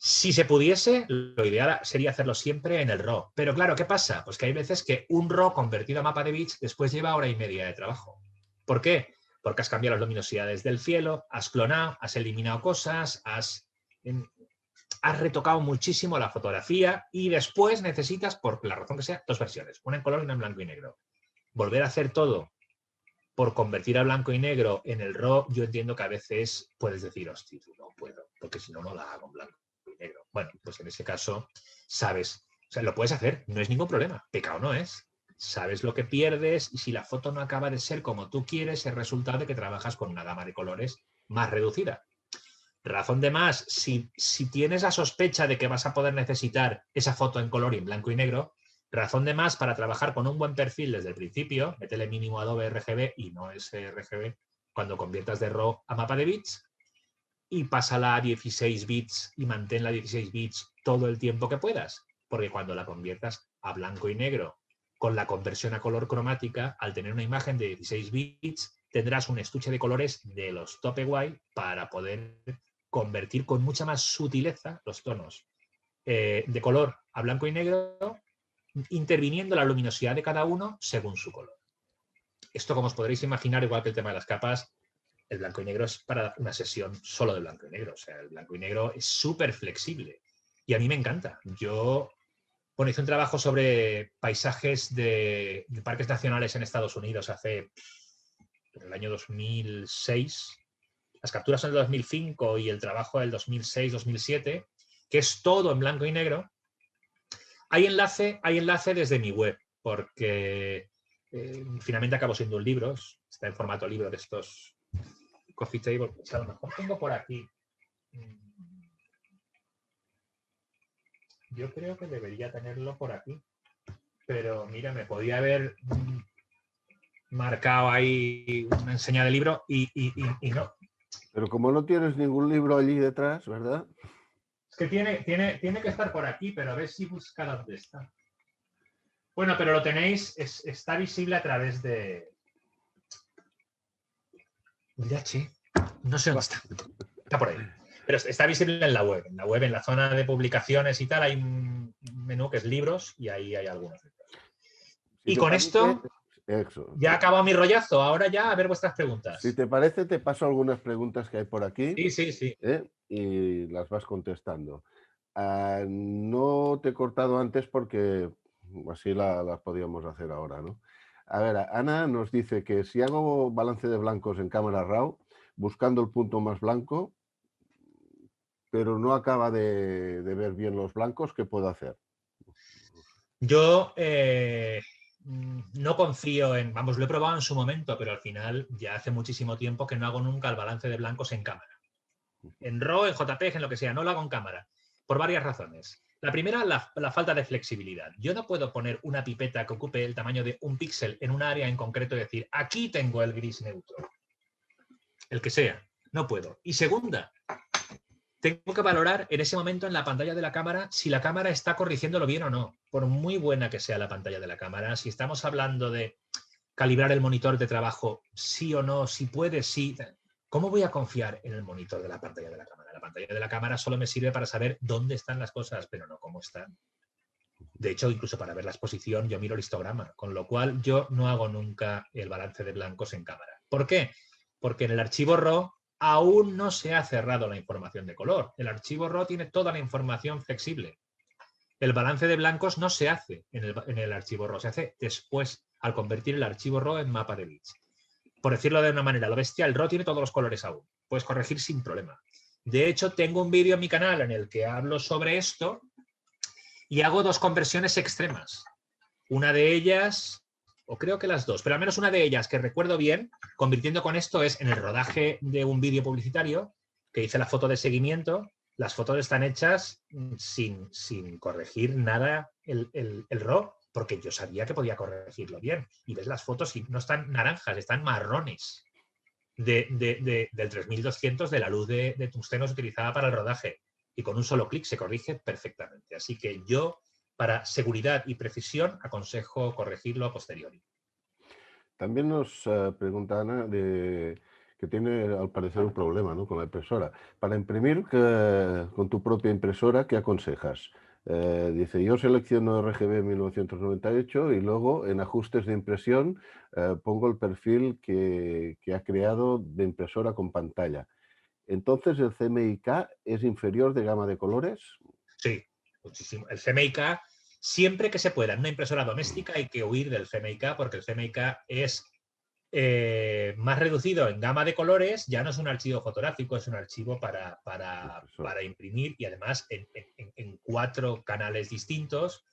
Si se pudiese, lo ideal sería hacerlo siempre en el RAW. Pero claro, ¿qué pasa? Pues que hay veces que un RAW convertido a mapa de bits después lleva 1 hora y media de trabajo. ¿Por qué? Porque has cambiado las luminosidades del cielo, has clonado, has eliminado cosas, has retocado muchísimo la fotografía y después necesitas, por la razón que sea, 2 versiones, una en color y una en blanco y negro. Volver a hacer todo por convertir a blanco y negro en el RAW, yo entiendo que a veces puedes decir, hostia, no puedo, porque si no, no la hago en blanco y negro. Bueno, pues en ese caso, sabes, o sea, lo puedes hacer, no es ningún problema, pecado no es. Sabes lo que pierdes y si la foto no acaba de ser como tú quieres, es resultado de que trabajas con una gama de colores más reducida. Razón de más, si tienes la sospecha de que vas a poder necesitar esa foto en color y en blanco y negro, razón de más para trabajar con un buen perfil desde el principio, métele mínimo Adobe RGB y no sRGB cuando conviertas de RAW a mapa de bits y pásala a 16 bits y manténla a 16 bits todo el tiempo que puedas, porque cuando la conviertas a blanco y negro con la conversión a color cromática, al tener una imagen de 16 bits, tendrás un estuche de colores de los tope guay para poder convertir con mucha más sutileza los tonos de color a blanco y negro, interviniendo la luminosidad de cada uno según su color. Esto, como os podréis imaginar, igual que el tema de las capas, el blanco y negro es para una sesión solo de blanco y negro. O sea, el blanco y negro es súper flexible y a mí me encanta. Yo hice un trabajo sobre paisajes de parques nacionales en Estados Unidos en el año 2006. Las capturas son del 2005 y el trabajo del 2006-2007, que es todo en blanco y negro. Hay enlace desde mi web, porque finalmente acabó siendo un libro, está en formato libro de estos coffee table. O sea, a lo mejor tengo por aquí. Yo creo que debería tenerlo por aquí, pero mira, me podía haber marcado ahí una enseña de libro y no. Pero como no tienes ningún libro allí detrás, ¿verdad? Es que tiene que estar por aquí, pero a ver si busca dónde está. Bueno, pero lo tenéis, está visible a través de... Mirachi, no sé dónde está. Está por ahí. Pero está visible en la web. En la zona de publicaciones y tal, hay un menú que es libros y ahí hay algunos. Y con esto ya ha acabado mi rollazo. Ahora ya a ver vuestras preguntas. Si te parece, te paso algunas preguntas que hay por aquí. Sí. Y las vas contestando. No te he cortado antes porque así las podíamos hacer ahora, ¿no? A ver, Ana nos dice que si hago balance de blancos en cámara RAW, buscando el punto más blanco, pero no acaba de ver bien los blancos, ¿qué puedo hacer? Yo no confío en... Vamos, lo he probado en su momento, pero al final ya hace muchísimo tiempo que no hago nunca el balance de blancos en cámara. En RAW, en JPEG, en lo que sea, no lo hago en cámara. Por varias razones. La primera, la falta de flexibilidad. Yo no puedo poner una pipeta que ocupe el tamaño de un píxel en un área en concreto y decir, aquí tengo el gris neutro. El que sea. No puedo. Y segunda, tengo que valorar en ese momento en la pantalla de la cámara si la cámara está corrigiéndolo bien o no. Por muy buena que sea la pantalla de la cámara, si estamos hablando de calibrar el monitor de trabajo, sí o no, si puede, sí. ¿cómo voy a confiar en el monitor de la pantalla de la cámara? La pantalla de la cámara solo me sirve para saber dónde están las cosas, pero no cómo están. De hecho, incluso para ver la exposición yo miro el histograma, con lo cual yo no hago nunca el balance de blancos en cámara. ¿Por qué? Porque en el archivo RAW aún no se ha cerrado la información de color. El archivo RAW tiene toda la información flexible. El balance de blancos no se hace en el archivo RAW, se hace después, al convertir el archivo RAW en mapa de bits. Por decirlo de una manera, lo bestia, el RAW tiene todos los colores aún. Puedes corregir sin problema. De hecho, tengo un vídeo en mi canal en el que hablo sobre esto y hago dos conversiones extremas. Una de ellas, o creo que las dos, pero al menos una de ellas que recuerdo bien, convirtiendo con esto, es en el rodaje de un vídeo publicitario, que hice la foto de seguimiento. Las fotos están hechas sin corregir nada el RAW, porque yo sabía que podía corregirlo bien. Y ves las fotos y no están naranjas, están marrones del 3200 de la luz de tungsteno utilizada para el rodaje. Y con un solo clic se corrige perfectamente. Así que yo, para seguridad y precisión, aconsejo corregirlo a posteriori. También nos pregunta Ana que tiene al parecer un problema, ¿no?, con la impresora. Para imprimir con tu propia impresora, ¿qué aconsejas? Dice, yo selecciono RGB 1998 y luego en ajustes de impresión pongo el perfil que ha creado de impresora con pantalla. Entonces, ¿el CMYK es inferior de gama de colores? Sí, muchísimo. El CMYK, siempre que se pueda, en una impresora doméstica hay que huir del CMYK porque el CMYK es más reducido en gama de colores, ya no es un archivo fotográfico, es un archivo para imprimir y además en 4 canales distintos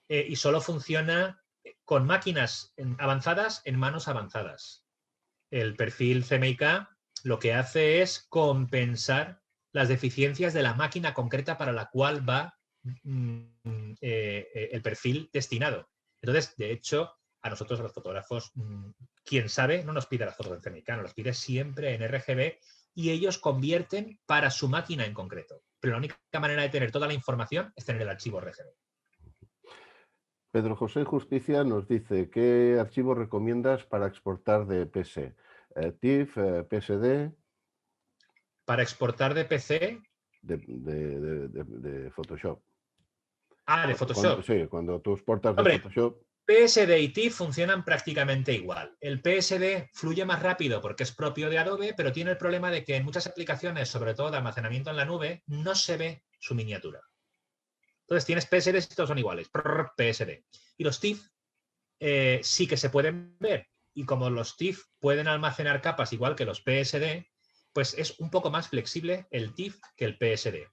y solo funciona con máquinas avanzadas en manos avanzadas. El perfil CMYK lo que hace es compensar las deficiencias de la máquina concreta para la cual va el perfil destinado. Entonces, de hecho, a nosotros, a los fotógrafos, quien sabe, no nos pide las fotos en CMYK, nos las pide siempre en RGB y ellos convierten para su máquina en concreto. Pero la única manera de tener toda la información es tener el archivo RGB. Pedro José Justicia nos dice, ¿qué archivo recomiendas para exportar de PC? ¿TIFF, PSD? Para exportar de PC... De Photoshop. Ah, de Photoshop. Sí, cuando tú exportas de Hombre, Photoshop... PSD y TIFF funcionan prácticamente igual. El PSD fluye más rápido porque es propio de Adobe, pero tiene el problema de que en muchas aplicaciones, sobre todo de almacenamiento en la nube, no se ve su miniatura. Entonces tienes PSD y todos son iguales. PSD. Y los TIFF sí que se pueden ver. Y como los TIFF pueden almacenar capas igual que los PSD, pues es un poco más flexible el TIFF que el PSD.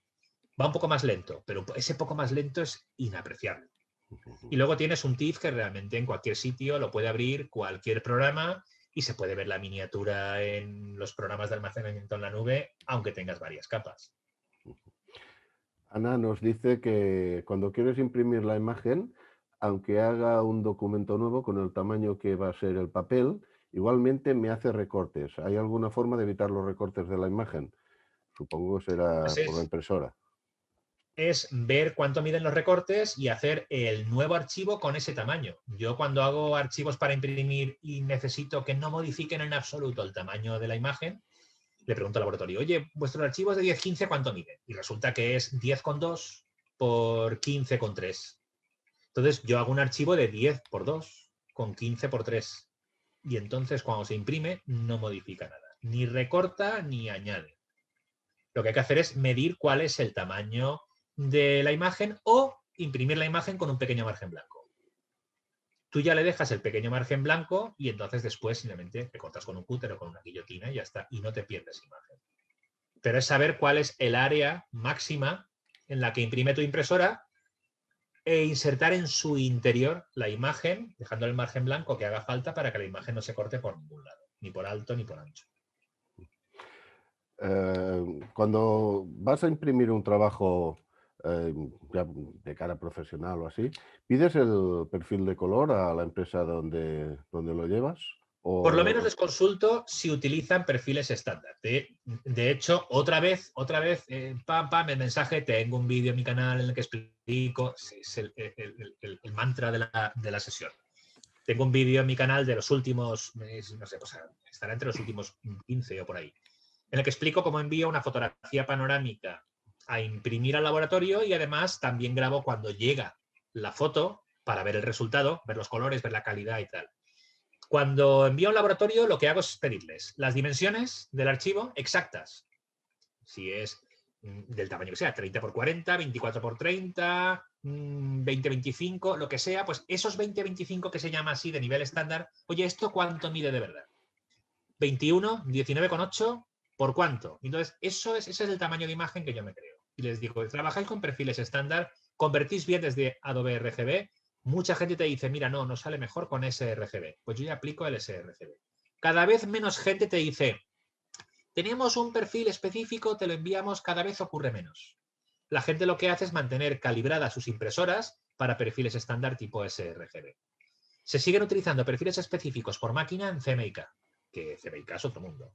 Va un poco más lento, pero ese poco más lento es inapreciable. Y luego tienes un TIFF que realmente en cualquier sitio lo puede abrir cualquier programa y se puede ver la miniatura en los programas de almacenamiento en la nube, aunque tengas varias capas. Ana nos dice que cuando quieres imprimir la imagen, aunque haga un documento nuevo con el tamaño que va a ser el papel, igualmente me hace recortes. ¿Hay alguna forma de evitar los recortes de la imagen? Supongo que será por la impresora. Es ver cuánto miden los recortes y hacer el nuevo archivo con ese tamaño. Yo cuando hago archivos para imprimir y necesito que no modifiquen en absoluto el tamaño de la imagen, le pregunto al laboratorio, oye, vuestro archivo es de 10-15, ¿cuánto mide? Y resulta que es 10,2 por 15,3. Entonces yo hago un archivo de 10x2 con 15x3. Y entonces cuando se imprime no modifica nada. Ni recorta ni añade. Lo que hay que hacer es medir cuál es el tamaño de la imagen o imprimir la imagen con un pequeño margen blanco. Tú ya le dejas el pequeño margen blanco y entonces después simplemente te cortas con un cúter o con una guillotina y ya está. Y no te pierdes imagen. Pero es saber cuál es el área máxima en la que imprime tu impresora e insertar en su interior la imagen, dejando el margen blanco que haga falta para que la imagen no se corte por ningún lado, ni por alto ni por ancho. Cuando vas a imprimir un trabajo ya de cara profesional o así, ¿pides el perfil de color a la empresa donde lo llevas? Por lo menos les consulto si utilizan perfiles estándar. De hecho, otra vez, el mensaje, tengo un vídeo en mi canal en el que explico, es el mantra de la sesión. Tengo un vídeo en mi canal de los últimos, no sé, estará entre los últimos 15 o por ahí, en el que explico cómo envío una fotografía panorámica a imprimir al laboratorio y además también grabo cuando llega la foto para ver el resultado, ver los colores, ver la calidad y tal. Cuando envío a un laboratorio, lo que hago es pedirles las dimensiones del archivo exactas. Si es del tamaño que sea, 30 por 40, 24 por 30, 20-25, lo que sea, pues esos 20-25 que se llama así de nivel estándar, oye, ¿esto cuánto mide de verdad? 21, 19,8, ¿por cuánto? Entonces, ese es el tamaño de imagen que yo me creo. Y les digo, trabajáis con perfiles estándar, convertís bien desde Adobe RGB, mucha gente te dice, mira, no sale mejor con sRGB. Pues yo ya aplico el sRGB. Cada vez menos gente te dice, tenemos un perfil específico, te lo enviamos, cada vez ocurre menos. La gente lo que hace es mantener calibradas sus impresoras para perfiles estándar tipo sRGB. Se siguen utilizando perfiles específicos por máquina en CMYK, que CMYK es otro mundo.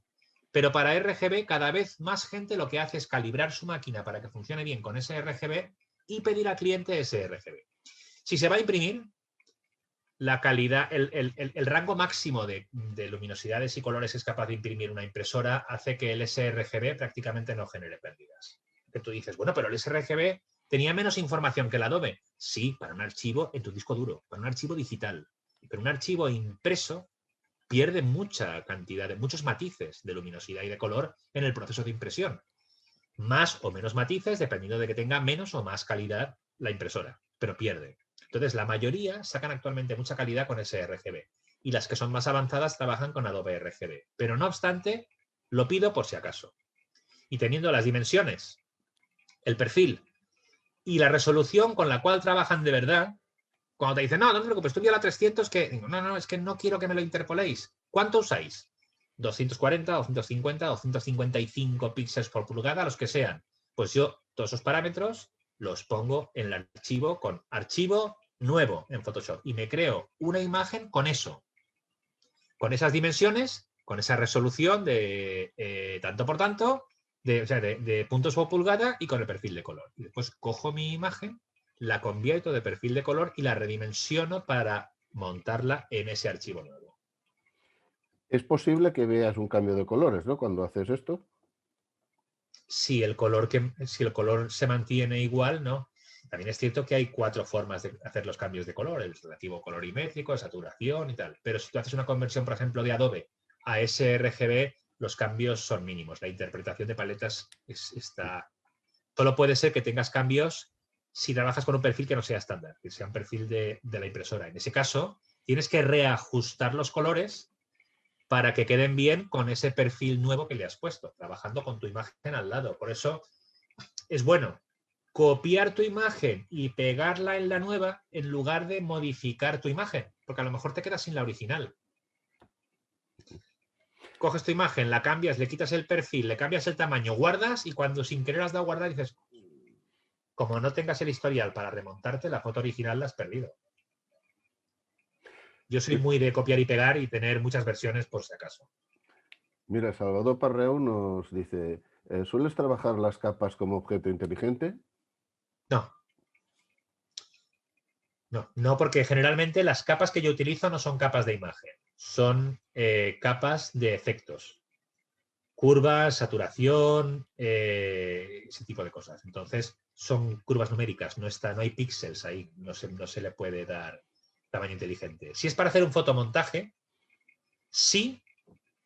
Pero para RGB cada vez más gente lo que hace es calibrar su máquina para que funcione bien con sRGB y pedir al cliente sRGB. Si se va a imprimir, la calidad, el rango máximo de luminosidades y colores que es capaz de imprimir una impresora hace que el sRGB prácticamente no genere pérdidas. Que tú dices, bueno, pero el sRGB tenía menos información que el Adobe. Sí, para un archivo en tu disco duro, para un archivo digital. Pero un archivo impreso pierde mucha cantidad, de muchos matices de luminosidad y de color en el proceso de impresión. Más o menos matices dependiendo de que tenga menos o más calidad la impresora, pero pierde. Entonces, la mayoría sacan actualmente mucha calidad con sRGB y las que son más avanzadas trabajan con Adobe RGB. Pero no obstante, lo pido por si acaso. Y teniendo las dimensiones, el perfil y la resolución con la cual trabajan de verdad, cuando te dicen, no te preocupes, tú envía la 300, que digo, no, es que no quiero que me lo interpoléis. ¿Cuánto usáis? 240, 250, 255 píxeles por pulgada, los que sean. Pues yo todos esos parámetros los pongo en el archivo con archivo nuevo en Photoshop y me creo una imagen con eso, con esas dimensiones, con esa resolución de tanto por tanto, de puntos por pulgada y con el perfil de color. Y después cojo mi imagen, la convierto de perfil de color y la redimensiono para montarla en ese archivo nuevo. Es posible que veas un cambio de colores, ¿no? Cuando haces esto. Si el color se mantiene igual, no. También es cierto que hay 4 formas de hacer los cambios de color, el relativo colorimétrico, saturación y tal. Pero si tú haces una conversión, por ejemplo, de Adobe a sRGB, los cambios son mínimos. La interpretación de paletas está... Solo puede ser que tengas cambios si trabajas con un perfil que no sea estándar, que sea un perfil de la impresora. En ese caso, tienes que reajustar los colores para que queden bien con ese perfil nuevo que le has puesto, trabajando con tu imagen al lado. Por eso es bueno copiar tu imagen y pegarla en la nueva en lugar de modificar tu imagen, porque a lo mejor te quedas sin la original. Coges tu imagen, la cambias, le quitas el perfil, le cambias el tamaño, guardas y cuando sin querer has dado a guardar dices, como no tengas el historial para remontarte, la foto original la has perdido. Yo soy muy de copiar y pegar y tener muchas versiones por si acaso. Mira, Salvador Parreu nos dice, ¿sueles trabajar las capas como objeto inteligente? No. No, porque generalmente las capas que yo utilizo no son capas de imagen, son capas de efectos. Curvas, saturación, ese tipo de cosas. Entonces, son curvas numéricas, no hay píxeles ahí, no se le puede dar tamaño inteligente. Si es para hacer un fotomontaje, sí,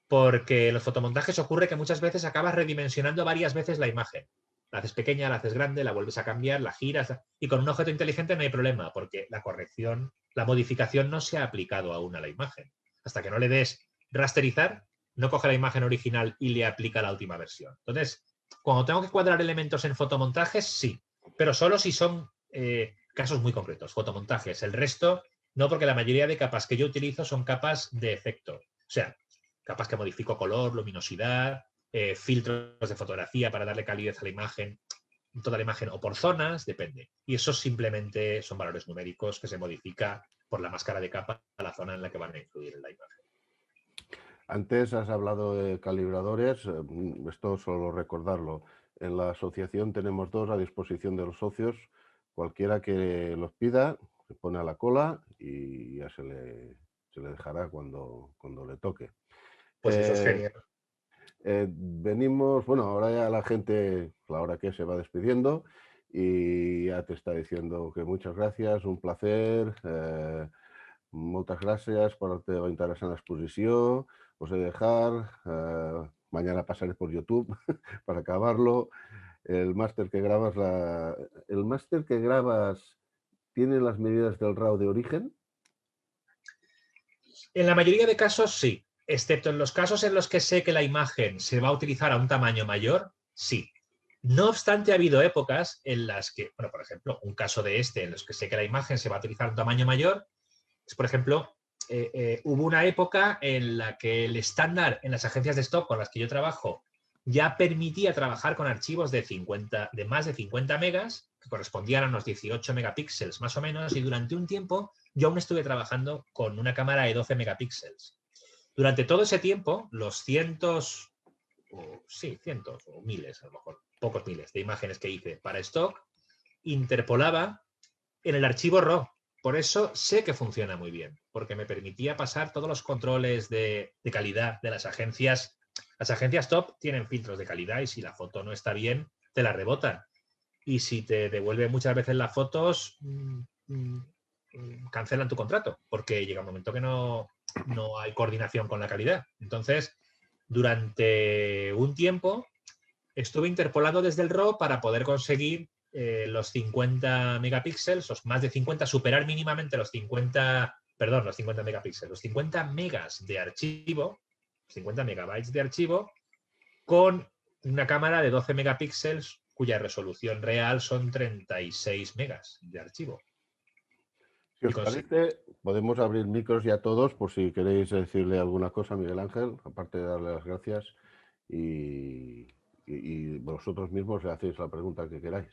porque en los fotomontajes ocurre que muchas veces acabas redimensionando varias veces la imagen. La haces pequeña, la haces grande, la vuelves a cambiar, la giras. Y con un objeto inteligente no hay problema, porque la corrección, la modificación no se ha aplicado aún a la imagen. Hasta que no le des rasterizar, no coge la imagen original y le aplica la última versión. Entonces, cuando tengo que cuadrar elementos en fotomontajes, sí, pero solo si son casos muy concretos, fotomontajes. El resto, no, porque la mayoría de capas que yo utilizo son capas de efecto. O sea, capas que modifico color, luminosidad, filtros de fotografía para darle calidez a la imagen, toda la imagen o por zonas, depende. Y eso simplemente son valores numéricos que se modifica por la máscara de capa a la zona en la que van a influir en la imagen. Antes has hablado de calibradores, esto solo recordarlo. En la asociación tenemos 2 a disposición de los socios. Cualquiera que los pida se pone a la cola y ya se le dejará cuando le toque. Pues eso es genial. venimos, bueno, ahora ya la gente, la hora que se va despidiendo y ya te está diciendo que muchas gracias, un placer, moltes gràcies per la teva interessant exposició, us he de dejar, mañana pasaré por YouTube para acabarlo. El máster que grabas, ¿tiene las medidas del RAW de origen? En la mayoría de casos sí, excepto en los casos en los que sé que la imagen se va a utilizar a un tamaño mayor, sí. No obstante, ha habido épocas en las que, bueno, por ejemplo, un caso de en los que sé que la imagen se va a utilizar a un tamaño mayor, es, por ejemplo, hubo una época en la que el estándar en las agencias de stock con las que yo trabajo ya permitía trabajar con archivos de más de 50 megas, que correspondían a unos 18 megapíxeles más o menos, y durante un tiempo yo aún estuve trabajando con una cámara de 12 megapíxeles. Durante todo ese tiempo, los cientos o miles, a lo mejor, pocos miles de imágenes que hice para stock, interpolaba en el archivo RAW. Por eso sé que funciona muy bien, porque me permitía pasar todos los controles de calidad de las agencias. Las agencias top tienen filtros de calidad y si la foto no está bien, te la rebotan. Y si te devuelven muchas veces las fotos, cancelan tu contrato, porque llega un momento que no hay coordinación con la calidad. Entonces, durante un tiempo estuve interpolando desde el RAW para poder conseguir los 50 megapíxeles, o más de 50, superar mínimamente los 50 megapíxeles, los 50 megas de archivo, 50 megabytes de archivo, con una cámara de 12 megapíxeles cuya resolución real son 36 megas de archivo. Si os parece, podemos abrir micros ya todos por si queréis decirle alguna cosa a Miguel Ángel, aparte de darle las gracias, y vosotros mismos le hacéis la pregunta que queráis.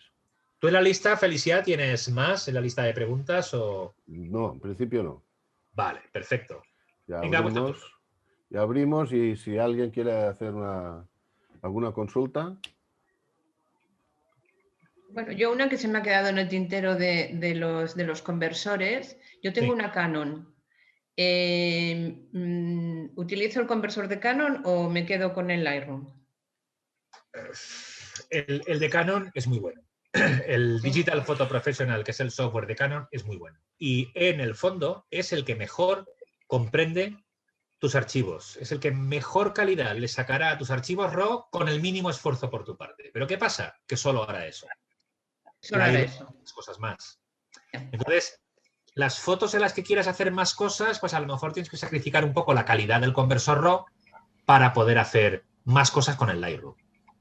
¿Tú en la lista, Felicidad, tienes más en la lista de preguntas o...? No, en principio no. Vale, perfecto. Ya abrimos y si alguien quiere hacer alguna consulta. Bueno, yo una que se me ha quedado en el tintero de los conversores. Yo tengo una Canon. ¿Utilizo el conversor de Canon o me quedo con el Lightroom? El de Canon es muy bueno. El Digital Photo Professional, que es el software de Canon, es muy bueno. Y en el fondo es el que mejor comprende tus archivos. Es el que mejor calidad le sacará a tus archivos RAW con el mínimo esfuerzo por tu parte. ¿Pero qué pasa? Que solo hará eso. Solo hará eso. Cosas más. Entonces, las fotos en las que quieras hacer más cosas, pues a lo mejor tienes que sacrificar un poco la calidad del conversor RAW para poder hacer más cosas con el Lightroom.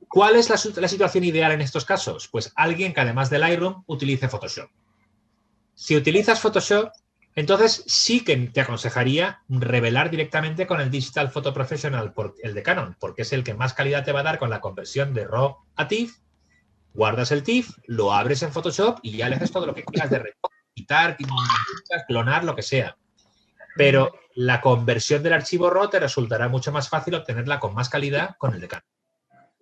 ¿Cuál es la situación ideal en estos casos? Pues alguien que además del Lightroom utilice Photoshop. Si utilizas Photoshop, entonces sí que te aconsejaría revelar directamente con el Digital Photo Professional, el de Canon, porque es el que más calidad te va a dar con la conversión de RAW a TIFF. Guardas el TIFF, lo abres en Photoshop y ya le haces todo lo que quieras de recoger, quitar, clonar, lo que sea. Pero la conversión del archivo RAW te resultará mucho más fácil obtenerla con más calidad con el de Canon.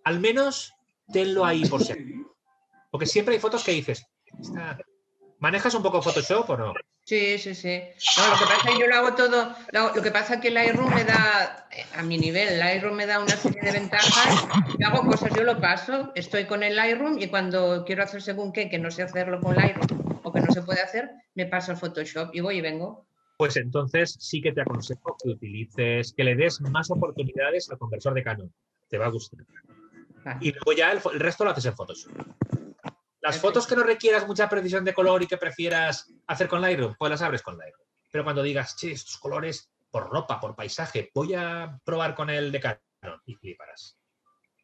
Al menos tenlo ahí por si acaso. Porque siempre hay fotos que dices, ¿manejas un poco Photoshop o no? Sí. No, lo que pasa es que yo lo hago todo. Lo que pasa es que el Lightroom me da, a mi nivel, el Lightroom me da una serie de ventajas. Yo hago cosas, yo lo paso, estoy con el Lightroom y cuando quiero hacer según qué, que no sé hacerlo con Lightroom o que no se puede hacer, me paso al Photoshop y voy y vengo. Pues entonces sí que te aconsejo que utilices, que le des más oportunidades al conversor de Canon. Te va a gustar. Vale. Y luego ya el resto lo haces en Photoshop. Las fotos que no requieras mucha precisión de color y que prefieras hacer con Lightroom, pues las abres con Lightroom. Pero cuando digas, che, estos colores por ropa, por paisaje, voy a probar con el de Canon y fliparás.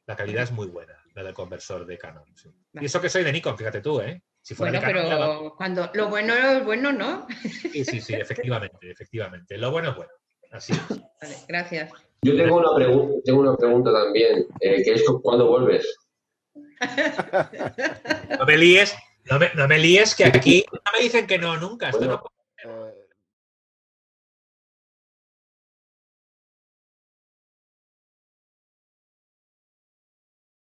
La calidad es muy buena, la del conversor de Canon. Sí. Vale. Y eso que soy de Nikon, fíjate tú, ¿eh? Si fuera bueno, de Canon, pero cuando lo bueno es bueno, ¿no? Sí, efectivamente. Lo bueno es bueno. Así es. Vale, gracias. Yo tengo una pregunta también, que es ¿cuándo vuelves? No me líes, que aquí no me dicen que no nunca. Esto no...